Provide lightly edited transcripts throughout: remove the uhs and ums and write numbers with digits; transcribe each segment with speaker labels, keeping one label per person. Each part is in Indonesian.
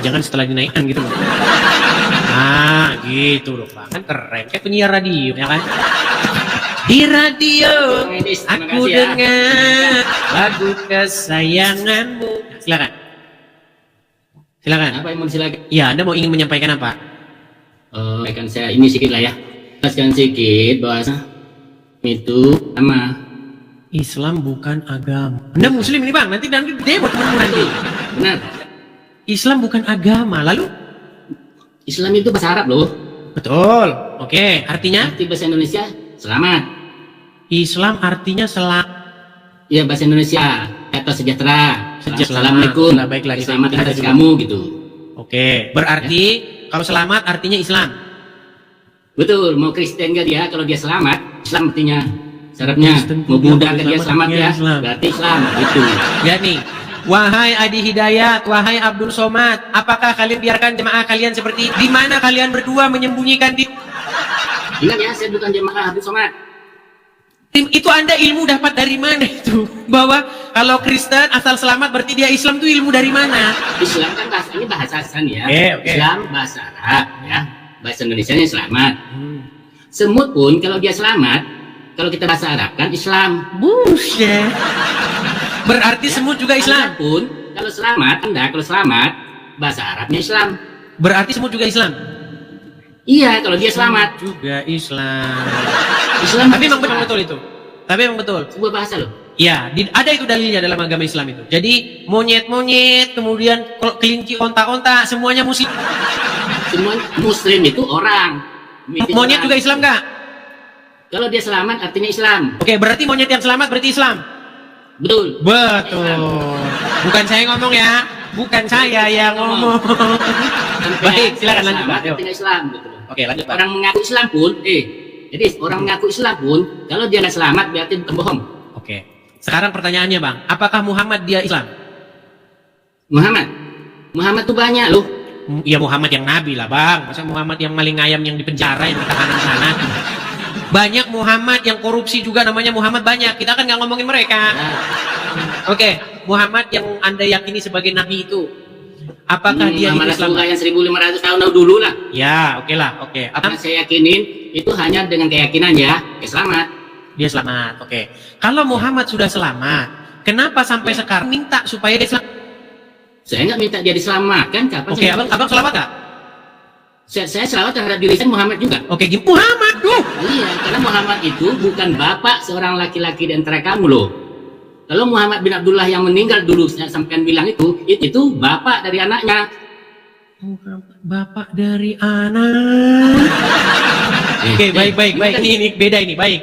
Speaker 1: jangan setelah dinaikkan gitu loh. Nah, gitu loh Pak. Kan keren, kayak penyiar radio, ya kan? Di radio aku dengar lagu kesayanganmu. Silakan. Silakan.
Speaker 2: Apa yang mau disilakan?
Speaker 1: Ya, Anda mau ingin menyampaikan apa?
Speaker 2: Kan saya ini sedikit lah ya. Jelaskan sedikit bahwa itu sama.
Speaker 1: Islam bukan agama. Anda Muslim ini Bang, nanti demo teman-teman nanti.
Speaker 2: Benar.
Speaker 1: Islam bukan agama. Lalu?
Speaker 2: Islam itu bahasa Arab loh.
Speaker 1: Betul. Oke, artinya?
Speaker 2: Arti bahasa Indonesia selamat.
Speaker 1: Islam artinya selamat.
Speaker 2: Ya bahasa Indonesia atau sejahtera. Assalamualaikum.
Speaker 1: Baiklah,
Speaker 2: selamat atas kamu gitu.
Speaker 1: Oke, berarti kalau selamat artinya Islam.
Speaker 2: Betul. Mau Kristen gak dia? Kalau dia selamat, Islam artinya syaratnya. Mau Buddha gak dia selamat ya? Berarti Islam gitu.
Speaker 1: Ya nih. Wahai Adi Hidayat, wahai Abdul Somad, apakah kalian biarkan jemaah kalian seperti di mana kalian berdua menyembunyikan di?
Speaker 2: Ingat ya, saya bukan jemaah Abdul Somad.
Speaker 1: Itu Anda ilmu dapat dari mana itu? Bahwa kalau Kristen asal selamat berarti dia Islam, itu ilmu dari mana?
Speaker 2: Islam kan bahasanya bahasa Arab ya.
Speaker 1: Okay.
Speaker 2: Islam bahasa Arab ya. Bahasa Indonesianya selamat. Semut pun kalau dia selamat, kalau kita bahasa Arab kan Islam.
Speaker 1: Buset. Berarti ya, semut juga Islam.
Speaker 2: Anda pun kalau selamat, Anda kalau selamat bahasa Arabnya Islam.
Speaker 1: Berarti semut juga Islam.
Speaker 2: Iya, kalau dia selamat
Speaker 1: juga Islam.
Speaker 2: Islam.
Speaker 1: Tapi memang betul itu. Tapi memang betul.
Speaker 2: Sebuah bahasa loh.
Speaker 1: Ya, ada itu dalilnya dalam agama Islam itu. Jadi monyet-monyet, kemudian kelinci, onta-onta, semuanya muslim.
Speaker 2: Semua muslim itu orang.
Speaker 1: Monyet juga Islam nggak?
Speaker 2: Kalau dia selamat artinya Islam.
Speaker 1: Oke, berarti monyet yang selamat berarti Islam.
Speaker 2: Betul.
Speaker 1: Betul. Bukan saya ngomong ya. Bukan saya yang ngomong. Baik, silakan lanjut Pak.
Speaker 2: Artinya Islam gitu.
Speaker 1: Oke, lanjut Pak.
Speaker 2: Orang mengaku Islam pun, jadi orang mengaku Islam pun, kalau dia nggak selamat berarti bukan bohong.
Speaker 1: Oke. Sekarang pertanyaannya Bang, apakah Muhammad dia Islam?
Speaker 2: Muhammad tuh banyak loh.
Speaker 1: Ya Muhammad yang Nabi lah Bang. Masa Muhammad yang maling ayam yang di penjara yang di tahanan sana? Banyak Muhammad yang korupsi juga namanya Muhammad banyak. Kita kan nggak ngomongin mereka. Oke, Muhammad yang Anda yakini sebagai Nabi itu, apakah dia
Speaker 2: Muhammad
Speaker 1: Islam?
Speaker 2: Yang 1500 tahun dulu lah.
Speaker 1: Ya, oke lah, oke.
Speaker 2: Apa saya yakinin itu hanya dengan keyakinan ya, selamat.
Speaker 1: Dia selamat, oke. Kalau Muhammad sudah selamat, kenapa sampai sekarang minta supaya dia selamat?
Speaker 2: Saya nggak minta dia diselamatkan. Kapan?
Speaker 1: Oke, abang selamat nggak?
Speaker 2: Saya selamat terhadap diri saya Muhammad juga.
Speaker 1: Oke, Muhammad loh.
Speaker 2: Iya, karena Muhammad itu bukan bapak seorang laki-laki di antara kamu loh. Kalau Muhammad bin Abdullah yang meninggal dulu, sampean bilang itu bapak dari anaknya.
Speaker 1: Bapak dari anak. Oke, baik. Ini beda ini, baik.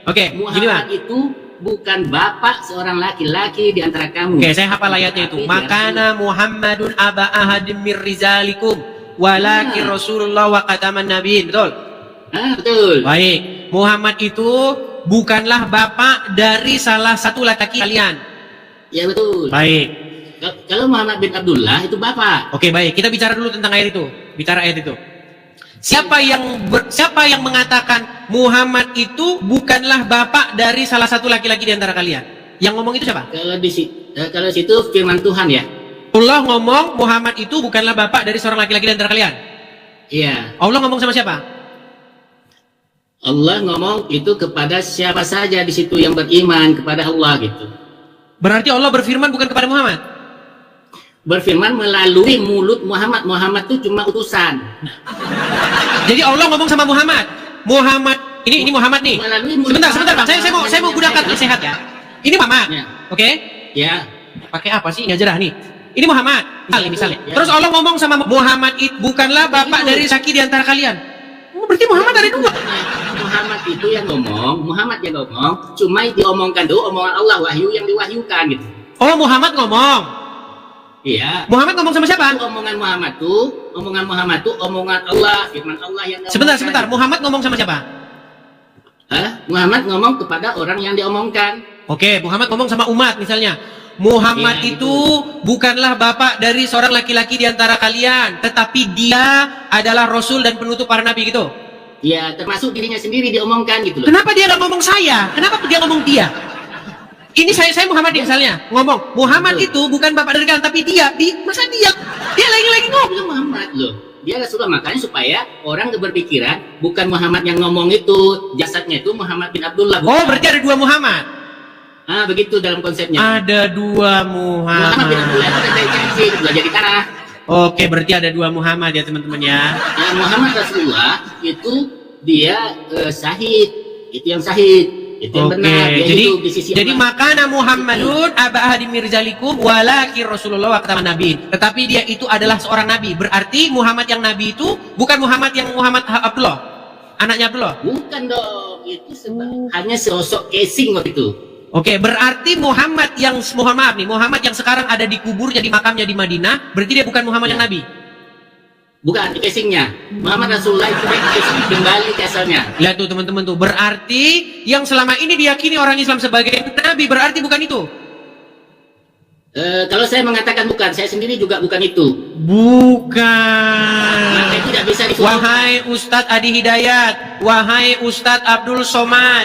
Speaker 1: Oke,
Speaker 2: Muhammad itu bukan bapak seorang laki-laki di antara kamu.
Speaker 1: Oke, saya hafal ayatnya itu. Makana Muhammadun aba ahadim mir rizalikum walakin Rasulullah wa qataman nabiyyin. Betul?
Speaker 2: Betul.
Speaker 1: Baik. Muhammad itu bukanlah bapak dari salah satu laki-laki kalian. Ya
Speaker 2: betul.
Speaker 1: Baik.
Speaker 2: Kalau Muhammad bin Abdullah itu bapak.
Speaker 1: Oke, baik. Kita bicara dulu tentang ayat itu. Bicara ayat itu. Siapa yang mengatakan Muhammad itu bukanlah bapak dari salah satu laki-laki di antara kalian? Yang ngomong itu siapa?
Speaker 2: Kalau situ firman Tuhan ya.
Speaker 1: Allah ngomong Muhammad itu bukanlah bapak dari seorang laki-laki di antara kalian.
Speaker 2: Iya.
Speaker 1: Allah ngomong sama siapa?
Speaker 2: Allah ngomong itu kepada siapa saja di situ yang beriman kepada Allah gitu.
Speaker 1: Berarti Allah berfirman bukan kepada Muhammad.
Speaker 2: Berfirman melalui mulut Muhammad. Muhammad itu cuma utusan.
Speaker 1: Jadi Allah ngomong sama Muhammad. Muhammad ini Muhammad nih. Sebentar Bang. Saya mau gunakan nasihat ya. Ini Muhammad. Ya. Oke?
Speaker 2: Ya.
Speaker 1: Pakai apa sih? Nggak jerah nih. Ini Muhammad. Misalnya. Ya. Terus Allah ngomong sama Muhammad itu bukanlah bapak dari saki di antara kalian. Berarti Muhammad ada dua.
Speaker 2: Muhammad itu yang ngomong, cuma diomongkan tuh omongan Allah, wahyu yang diwahyukan gitu.
Speaker 1: Oh, Muhammad ngomong.
Speaker 2: Iya.
Speaker 1: Muhammad ngomong sama siapa?
Speaker 2: Omongan Muhammad tuh omongan Allah, firman Allah yang
Speaker 1: Sebentar. Muhammad ngomong sama siapa?
Speaker 2: Muhammad ngomong kepada orang yang diomongkan.
Speaker 1: Oke, Muhammad ngomong sama umat misalnya. Muhammad itu bukanlah bapak dari seorang laki-laki di antara kalian, tetapi dia adalah rasul dan penutup para nabi gitu.
Speaker 2: Ya, termasuk dirinya sendiri diomongkan gitu loh.
Speaker 1: Kenapa dia nggak ngomong saya? Kenapa dia ngomong dia? Ini saya Muhammad misalnya ngomong Muhammad
Speaker 2: Betul.
Speaker 1: itu bukan bapak dari kalian, tapi masa dia lagi ngomong.
Speaker 2: Itu Muhammad loh. Dia Rasulullah, makanya supaya orang berpikiran bukan Muhammad yang ngomong itu, jasadnya itu Muhammad bin Abdullah.
Speaker 1: Oh,
Speaker 2: bukan.
Speaker 1: berarti ada dua Muhammad.
Speaker 2: Ah, begitu dalam konsepnya.
Speaker 1: Ada dua
Speaker 2: Muhammad bin Abdullah
Speaker 1: Muhammad.
Speaker 2: itu dari Cengsi, belajar di tanah.
Speaker 1: Oke, berarti ada dua Muhammad ya teman-teman ya.
Speaker 2: Yang Muhammad Rasulullah itu dia syahid, itu yang syahid, itu yang
Speaker 1: Oke,
Speaker 2: benar. Dia
Speaker 1: jadi
Speaker 2: hidup di sisi Allah.
Speaker 1: makana Muhammadun aba ahadi mirzalikum walaki Rasulullah waqta nabi. Tetapi dia itu adalah seorang nabi. Berarti Muhammad yang nabi itu bukan Muhammad yang Muhammad Abdullah. Anaknya Abdullah.
Speaker 2: Bukan dong, itu hanya sosok casing waktu itu.
Speaker 1: Oke, berarti Muhammad yang mohon maaf nih, Muhammad yang sekarang ada di kuburnya di makamnya di Madinah, berarti dia bukan Muhammad yang nabi.
Speaker 2: Bukan, itu casingnya. Muhammad Rasulullah itu dia casing kembali ke asalnya.
Speaker 1: Lihat tuh teman-teman tuh, berarti yang selama ini diyakini orang Islam sebagai nabi berarti bukan itu.
Speaker 2: Kalau saya mengatakan bukan, saya sendiri juga bukan itu.
Speaker 1: Bukan.
Speaker 2: Maka tidak bisa disuruh.
Speaker 1: Wahai Ustadz Adi Hidayat, wahai Ustadz Abdul Somad,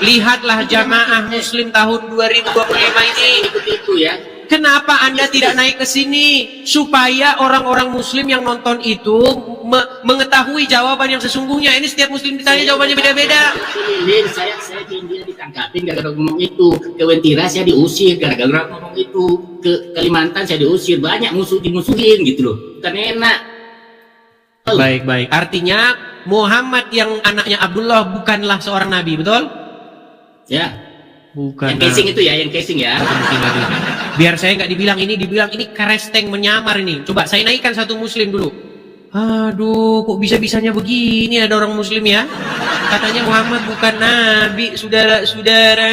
Speaker 1: lihatlah jamaah Muslim tahun 2025 ini.
Speaker 2: Itu ya.
Speaker 1: Kenapa Anda tidak naik ke sini supaya orang-orang Muslim yang nonton itu mengetahui jawaban yang sesungguhnya? Ini setiap Muslim ditanya jawabannya beda-beda.
Speaker 2: Keliling, saya di India ditangkapin gara-gara ngomong itu. Ke Wentira saya diusir gara-gara ngomong itu. Ke Kalimantan saya diusir, banyak dimusuhin gitu loh. Bukan enak. Oh.
Speaker 1: Baik. Artinya Muhammad yang anaknya Abdullah bukanlah seorang nabi, betul?
Speaker 2: Ya.
Speaker 1: Bukan.
Speaker 2: Yang casing itu ya, yang casing ya.
Speaker 1: Biar saya nggak dibilang ini keresteng menyamar ini. Coba saya naikkan satu Muslim dulu. Aduh, kok bisa-bisanya begini ada orang Muslim ya? Katanya Muhammad bukan nabi, saudara-saudara.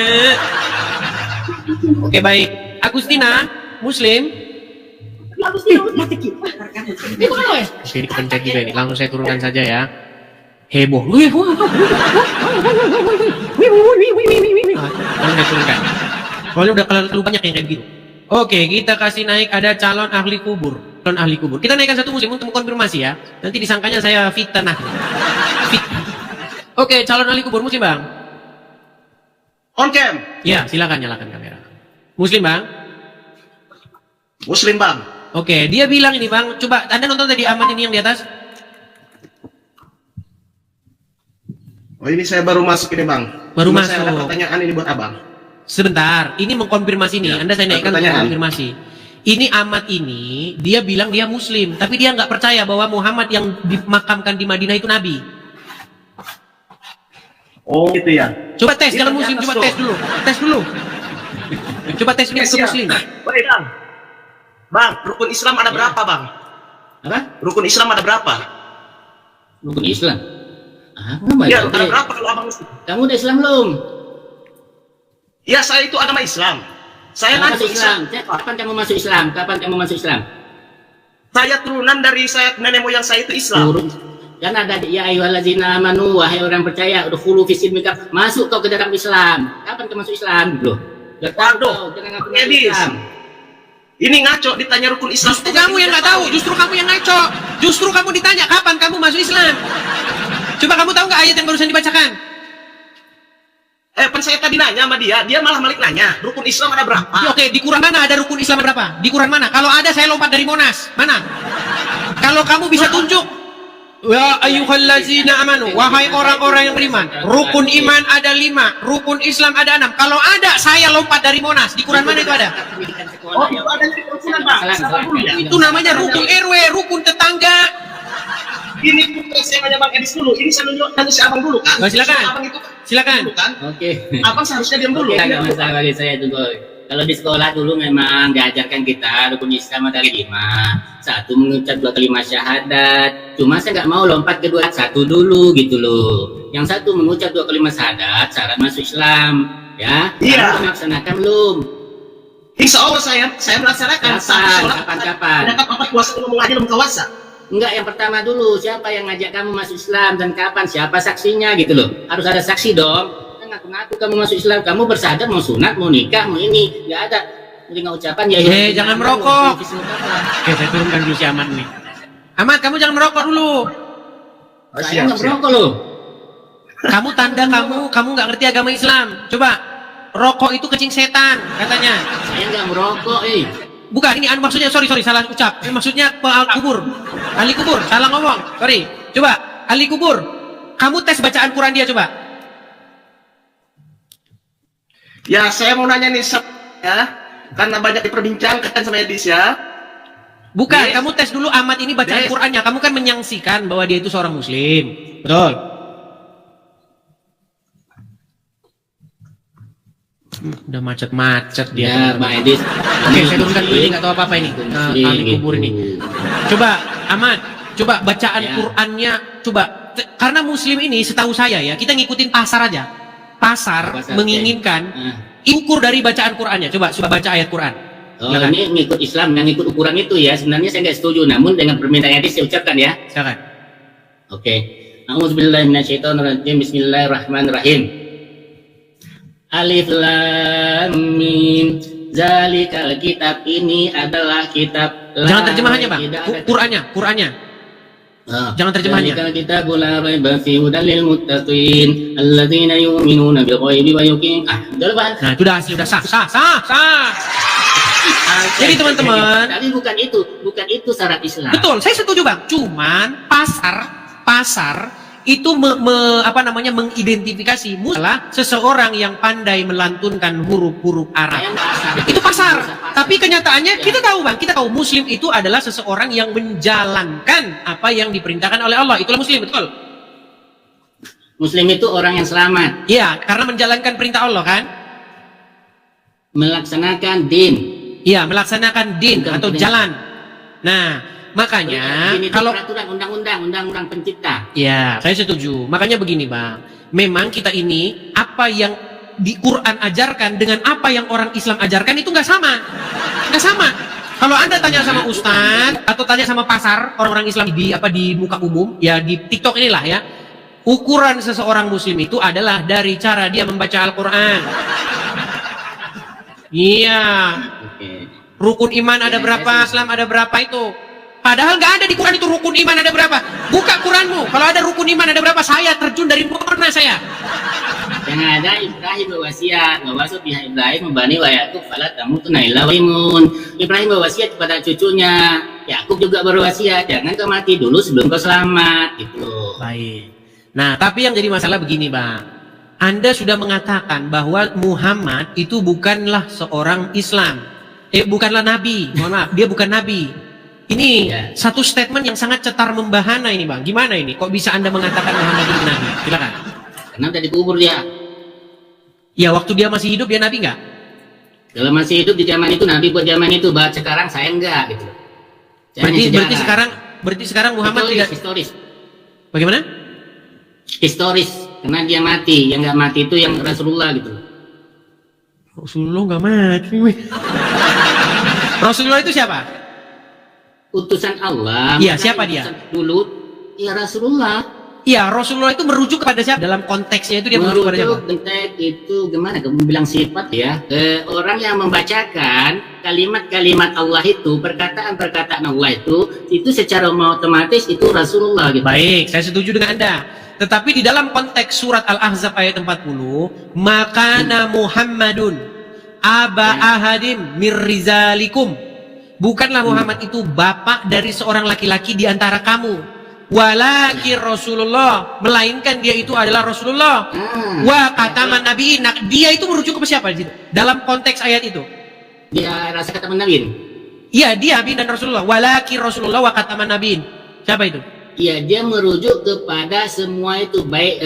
Speaker 1: Oke, baik. Agustina, Muslim. Oke, dipencet juga ini. Langsung saya turunkan saja ya. Heboh. Langsung saya turunkan. Soalnya udah terlalu banyak yang kayak gitu. Oke, kita kasih naik ada calon ahli kubur. Calon ahli kubur. Kita naikkan satu Muslim untuk mengkonfirmasi ya. Nanti disangkanya saya fitnah. Oke, calon ahli kubur Muslim bang.
Speaker 3: On cam.
Speaker 1: Ya, silakan nyalakan kamera. Muslim bang.
Speaker 3: Muslim bang.
Speaker 1: Oke, dia bilang ini bang. Coba Anda nonton tadi Ahmad ini yang di atas.
Speaker 3: Oh ini saya baru masuk ini bang.
Speaker 1: Baru
Speaker 3: Cuma
Speaker 1: masuk.
Speaker 3: Saya ada pertanyaan ini buat abang.
Speaker 1: Sebentar, ini mengkonfirmasi nih.
Speaker 3: Ya,
Speaker 1: Anda saya naikkan untuk
Speaker 3: pertanyaan.
Speaker 1: konfirmasi. Ini Ahmad ini, dia bilang dia Muslim, tapi dia nggak percaya bahwa Muhammad yang dimakamkan di Madinah itu Nabi.
Speaker 3: Oh gitu ya.
Speaker 1: Coba tes,
Speaker 3: Ini
Speaker 1: jangan
Speaker 3: di
Speaker 1: Muslim,
Speaker 3: atas
Speaker 1: coba
Speaker 3: tuh.
Speaker 1: tes dulu. Tes dulu. Coba tes ini ke
Speaker 3: Siap.
Speaker 1: Muslim.
Speaker 3: Baik bang. Bang, rukun Islam ada berapa bang?
Speaker 2: Apa?
Speaker 3: Rukun Islam ada berapa?
Speaker 2: Rukun Islam. Apa
Speaker 3: Ya,
Speaker 2: itu?
Speaker 3: ada berapa kalau abang Muslim?
Speaker 2: Kamu udah Islam belum?
Speaker 3: Ya saya itu agama Islam. Saya
Speaker 2: Kamu
Speaker 3: masuk
Speaker 2: masuk Islam.
Speaker 3: Islam.
Speaker 2: Kapan kamu masuk Islam? Kapan kamu masuk Islam?
Speaker 3: Saya turunan dari nenek moyang saya itu Islam.
Speaker 2: Turun. Dan ada ya ayyuhallazina amanu, wahai orang percaya, udkhulu fi silmika, masuk kau ke dalam Islam. Kapan kau masuk Islam? Loh. Gak tahu,
Speaker 3: Waduh,
Speaker 2: jangan ngaku
Speaker 3: medis.
Speaker 2: Islam.
Speaker 3: Ini ngaco ditanya rukun Islam.
Speaker 1: Justru kamu yang nggak tahu, justru kamu yang ngaco. Justru kamu ditanya kapan kamu masuk Islam. Coba kamu tahu nggak ayat yang barusan dibacakan?
Speaker 3: Saya tadi nanya sama dia malah balik nanya, rukun Islam ada berapa?
Speaker 1: Oke, di Quran mana ada rukun Islam berapa? Di Quran mana? Kalau ada saya lompat dari Monas. Mana? Kalau kamu bisa tunjuk, ya ayyuhallazina amanu, wahai orang-orang yang beriman, rukun iman ada 5, rukun Islam ada 6. Kalau ada saya lompat dari Monas. Di Quran mana itu ada?
Speaker 3: Oh, itu ada di rukunan bang. Salah dulu ya.
Speaker 1: Itu namanya rukun RW, rukun tetangga.
Speaker 3: Ini putra saya nanya bang Edis dulu. Ini saya nunjuk si abang dulu kan?
Speaker 1: Oh, silakan.
Speaker 3: Abang itu
Speaker 1: Silakan.
Speaker 3: dulu kan?
Speaker 2: Oke.
Speaker 3: Abang seharusnya diam dulu.
Speaker 2: Oke, agak masalah bagi saya itu, Boy. Kalau di sekolah dulu memang diajarkan kita rukun Islam ada 5. Satu, mengucap 2 kalimat syahadat. Cuma saya nggak mau lompat kedua, satu dulu gitu loh. Yang satu mengucap 2 kalimat syahadat, syarat masuk Islam, ya.
Speaker 3: Iya.
Speaker 2: Kamu melaksanakan belum?
Speaker 3: Insya Allah saya melaksanakan.
Speaker 2: Kapan?
Speaker 3: Dekat 4 puasa belum mengaji belum puasa.
Speaker 2: Enggak, yang pertama dulu, siapa yang ngajak kamu masuk Islam dan kapan, siapa saksinya gitu loh. Harus ada saksi dong. Kan ngaku-ngaku kamu masuk Islam, kamu bersyahadat mau sunat, mau nikah, mau ini, nggak ada. Jadi nggak ucapan ya.
Speaker 1: Jangan merokok. Oke, saya turunkan dulu si Ahmad nih. Ahmad, kamu jangan merokok dulu.
Speaker 2: Saya nggak merokok loh.
Speaker 1: Kamu tanda kamu nggak ngerti agama Islam. Coba. rokok itu kencing setan katanya.
Speaker 2: Saya nggak merokok,
Speaker 1: Bukan, ini maksudnya sorry salah ucap. Maksudnya kubur. Ahli kubur, salah ngomong. Sorry. Coba, ahli kubur. Kamu tes bacaan Quran dia coba.
Speaker 3: Ya, saya mau nanya nih, ya, karena banyak diperbincangkan sama Edis ya.
Speaker 1: Bukan,
Speaker 3: Yes.
Speaker 1: kamu tes dulu Ahmad ini bacaan
Speaker 3: Yes.
Speaker 1: Qurannya. Kamu kan menyaksikan bahwa dia itu seorang muslim. Betul. Udah macet-macet dia.
Speaker 2: Ya, Pak Edis.
Speaker 1: Oke, saya turunkan dulu ini, nggak tahu apa-apa ini. Ahli kubur ini. Coba, Ahmad, coba bacaan
Speaker 2: Ya.
Speaker 1: Qurannya, coba. Karena muslim ini setahu saya ya, kita ngikutin pasar aja. Pasar
Speaker 2: Pasar,
Speaker 1: menginginkan ukur dari bacaan Qurannya. Coba baca ayat Quran.
Speaker 2: Oh,
Speaker 1: Silakan.
Speaker 2: ini ngikut Islam yang ngikut ukuran itu ya. Sebenarnya saya nggak setuju, namun dengan permintaan Edis saya ucapkan ya.
Speaker 1: Silakan.
Speaker 2: Oke. A'udzubillahiminasyaitonirrajim. Bismillahirrahmanirrahim. Alif Lam Mim. Zalikal kitab, ini adalah kitab.
Speaker 1: Jangan terjemahannya, Bang.
Speaker 2: Tidak ada-
Speaker 1: Qurannya.
Speaker 2: Ah.
Speaker 1: Jangan terjemahannya.
Speaker 2: Zalikal kitabul la raiba fihi hudal lil muttaqin alladzina yu'minuna bil ghaibi wa udah Bang.
Speaker 1: Nah, itu udah sah. Jadi teman-teman,
Speaker 2: tapi bukan itu syarat Islam.
Speaker 1: betul, saya setuju Bang. Cuman pasar itu mengidentifikasi musalah seseorang yang pandai melantunkan huruf-huruf Arab. Itu pasar. Tapi kenyataannya kita tahu Bang, kita tahu muslim itu adalah seseorang yang menjalankan apa yang diperintahkan oleh Allah. Itulah muslim, betul?
Speaker 2: Muslim itu orang yang selamat,
Speaker 1: Iya, karena menjalankan perintah Allah kan?
Speaker 2: melaksanakan din.
Speaker 1: Iya, melaksanakan din
Speaker 2: Bukan
Speaker 1: atau
Speaker 2: perintah.
Speaker 1: jalan. Nah, makanya
Speaker 2: Din itu
Speaker 1: kalau
Speaker 2: peraturan undang-undang pencipta.
Speaker 1: ya, saya setuju. Makanya begini, Bang. Memang kita ini apa yang di Quran ajarkan dengan apa yang orang Islam ajarkan itu nggak sama. Nggak sama. Kalau Anda tanya sama ustadz atau tanya sama pasar orang-orang Islam di muka umum, ya di TikTok inilah ya. Ukuran seseorang muslim itu adalah dari cara dia membaca Al-Qur'an. Iya.
Speaker 2: Oke.
Speaker 1: Rukun iman ada berapa, Islam ada berapa itu. Padahal nggak ada di Quran itu rukun iman ada berapa. Buka Quranmu. Kalau ada rukun iman ada berapa, saya terjun dari mana saya.
Speaker 2: Yang ada Ibrahim berwasiat, bahwa pihak Ibrahim membani wa Yakub fala tamutuna illa wa imun. Ibrahim berwasiat kepada cucunya, Yakub juga berwasiat, jangan kau mati dulu sebelum kau selamat, gitu.
Speaker 1: Baik. Nah, tapi yang jadi masalah begini, Bang. Anda sudah mengatakan bahwa Muhammad itu bukanlah seorang Islam. Bukanlah nabi. Mohon maaf, dia bukan nabi. Ini
Speaker 2: Ya.
Speaker 1: satu statement yang sangat cetar membahana ini, Bang. Gimana ini? Kok bisa Anda mengatakan Muhammad itu nabi? Silakan.
Speaker 2: Karena udah dikubur dia.
Speaker 1: Ya, waktu dia masih hidup dia nabi nggak?
Speaker 2: Kalau masih hidup di zaman itu Nabi buat zaman itu, bahwa sekarang saya enggak gitu. Saya hanya sejarah.
Speaker 1: Berarti sekarang Muhammad tidak
Speaker 2: historis.
Speaker 1: bagaimana?
Speaker 2: Historis, karena dia mati, yang nggak mati itu yang Rasulullah gitu.
Speaker 1: Rasulullah nggak mati. Rasulullah itu siapa?
Speaker 2: Utusan Allah.
Speaker 1: Iya,
Speaker 2: makanya
Speaker 1: siapa dia?
Speaker 2: utusan Dulu, ya Rasulullah.
Speaker 1: Iya, Rasulullah itu merujuk kepada siapa? Dalam konteksnya itu dia merujuk kepada siapa?
Speaker 2: Bentek itu gimana? Kamu bilang sifat ya. Orang yang membacakan kalimat-kalimat Allah itu, perkataan-perkataan Allah itu secara otomatis itu Rasulullah gitu.
Speaker 1: Baik, saya setuju dengan Anda. Tetapi di dalam konteks surat Al-Ahzab ayat 40, makana Muhammadun aba ahadim mirrizalikum. Bukanlah Muhammad itu bapak dari seorang laki-laki di antara kamu. Walakin Rasulullah, melainkan dia itu adalah Rasulullah. Wa kataman nabiin. Nah, dia itu merujuk ke siapa di situ? Dalam konteks ayat itu.
Speaker 2: Dia rasa kata menawin.
Speaker 1: Iya, dia Nabi dan Rasulullah. Walakin Rasulullah wa kataman nabiin. Siapa itu?
Speaker 2: Iya, dia merujuk kepada semua itu baik.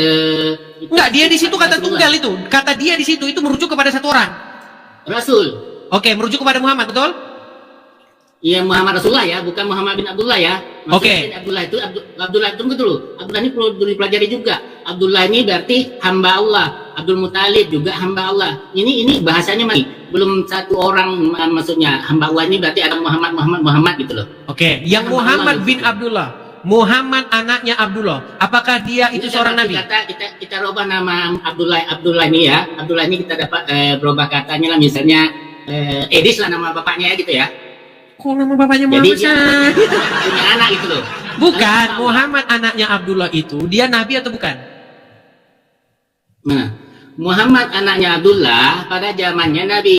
Speaker 1: Enggak, dia di situ kata tunggal itu. Kata dia di situ itu merujuk kepada satu orang.
Speaker 2: Rasul.
Speaker 1: Oke, merujuk kepada Muhammad, betul?
Speaker 2: Iya, Muhammad Rasulullah ya, bukan Muhammad bin Abdullah ya.
Speaker 1: Oke.
Speaker 2: Abdullah itu Abdullah itu tunggu dulu. Abdullah ini perlu dipelajari juga. Abdullah ini berarti hamba Allah. Abdul Muthalib juga hamba Allah. Ini bahasanya masih belum satu orang, maksudnya hamba Allah ini berarti ada Muhammad gitu loh.
Speaker 1: Oke, yang
Speaker 2: Hamba
Speaker 1: Muhammad
Speaker 2: Allah
Speaker 1: bin
Speaker 2: gitu.
Speaker 1: Abdullah. Muhammad anaknya Abdullah. Apakah dia itu
Speaker 2: Ini
Speaker 1: seorang
Speaker 2: dapat
Speaker 1: nabi?
Speaker 2: kita rubah nama Abdullah ini ya. Abdullah ini kita dapat berubah katanya lah, misalnya Edis lah nama bapaknya ya gitu ya.
Speaker 1: Kok nama bapaknya
Speaker 2: Jadi
Speaker 1: Muhammad?
Speaker 2: dia punya anak gitu loh.
Speaker 1: Bukan,
Speaker 2: Anak
Speaker 1: Muhammad anaknya Abdullah itu dia nabi atau bukan?
Speaker 2: Mana? Muhammad anaknya Abdullah pada zamannya Nabi.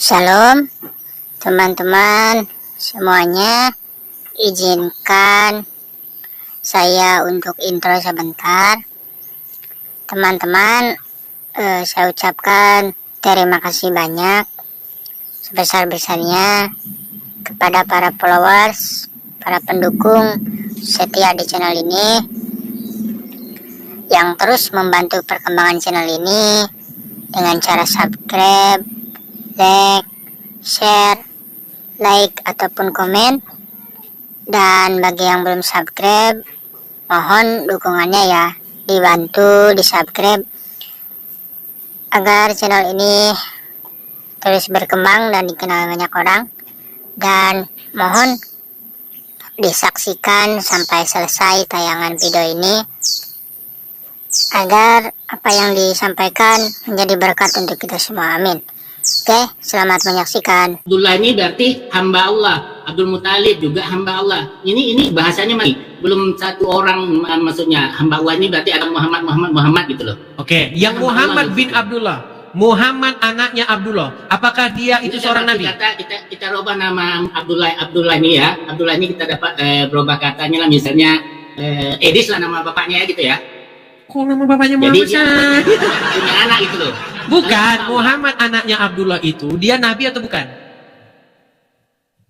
Speaker 4: Shalom teman-teman semuanya, izinkan saya untuk intro sebentar. Teman-teman, saya ucapkan terima kasih banyak sebesar-besarnya kepada para followers, para pendukung setia di channel ini yang terus membantu perkembangan channel ini dengan cara subscribe, share, like ataupun komen. Dan bagi yang belum subscribe, mohon dukungannya ya, dibantu di subscribe agar channel ini terus berkembang dan dikenal banyak orang. Dan mohon disaksikan sampai selesai tayangan video ini agar apa yang disampaikan menjadi berkat untuk kita semua, amin. Oke, selamat menyaksikan.
Speaker 2: Abdullah ini berarti hamba Allah. Abdul Muthalib juga hamba Allah. Ini bahasanya masih belum satu orang, maksudnya hamba Allah ini berarti ada Muhammad gitu loh.
Speaker 1: Oke, yang Muhammad bin Abdullah, Muhammad anaknya Abdullah, apakah dia itu seorang nabi?
Speaker 2: Kita rubah nama Abdullah ini ya. Abdullah ini kita dapat berubah katanya lah, misalnya Edis lah nama bapaknya gitu ya.
Speaker 1: Kok nama bapaknya
Speaker 2: Jadi
Speaker 1: Muhammad?
Speaker 2: dia punya anak gitu loh.
Speaker 1: Bukan, Muhammad anaknya Abdullah itu dia nabi atau bukan?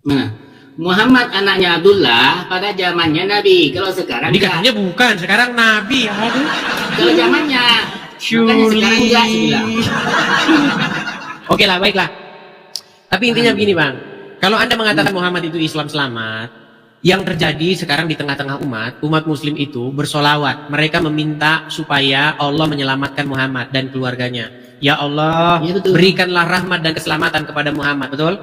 Speaker 2: Nah, Muhammad anaknya Abdullah pada zamannya Nabi. Kalau sekarang
Speaker 1: Tadi
Speaker 2: enggak.
Speaker 1: katanya bukan, sekarang nabi. Aduh.
Speaker 2: Kalau zamannya makanya sekarang enggak sih bilang.
Speaker 1: Oke lah, baiklah. Tapi intinya begini bang, kalau anda mengatakan Muhammad itu Islam selamat, yang terjadi sekarang di tengah-tengah umat muslim itu bersolawat. Mereka meminta supaya Allah menyelamatkan Muhammad dan keluarganya. Ya Allah,
Speaker 2: Ya, betul.
Speaker 1: berikanlah rahmat dan keselamatan kepada Muhammad, betul?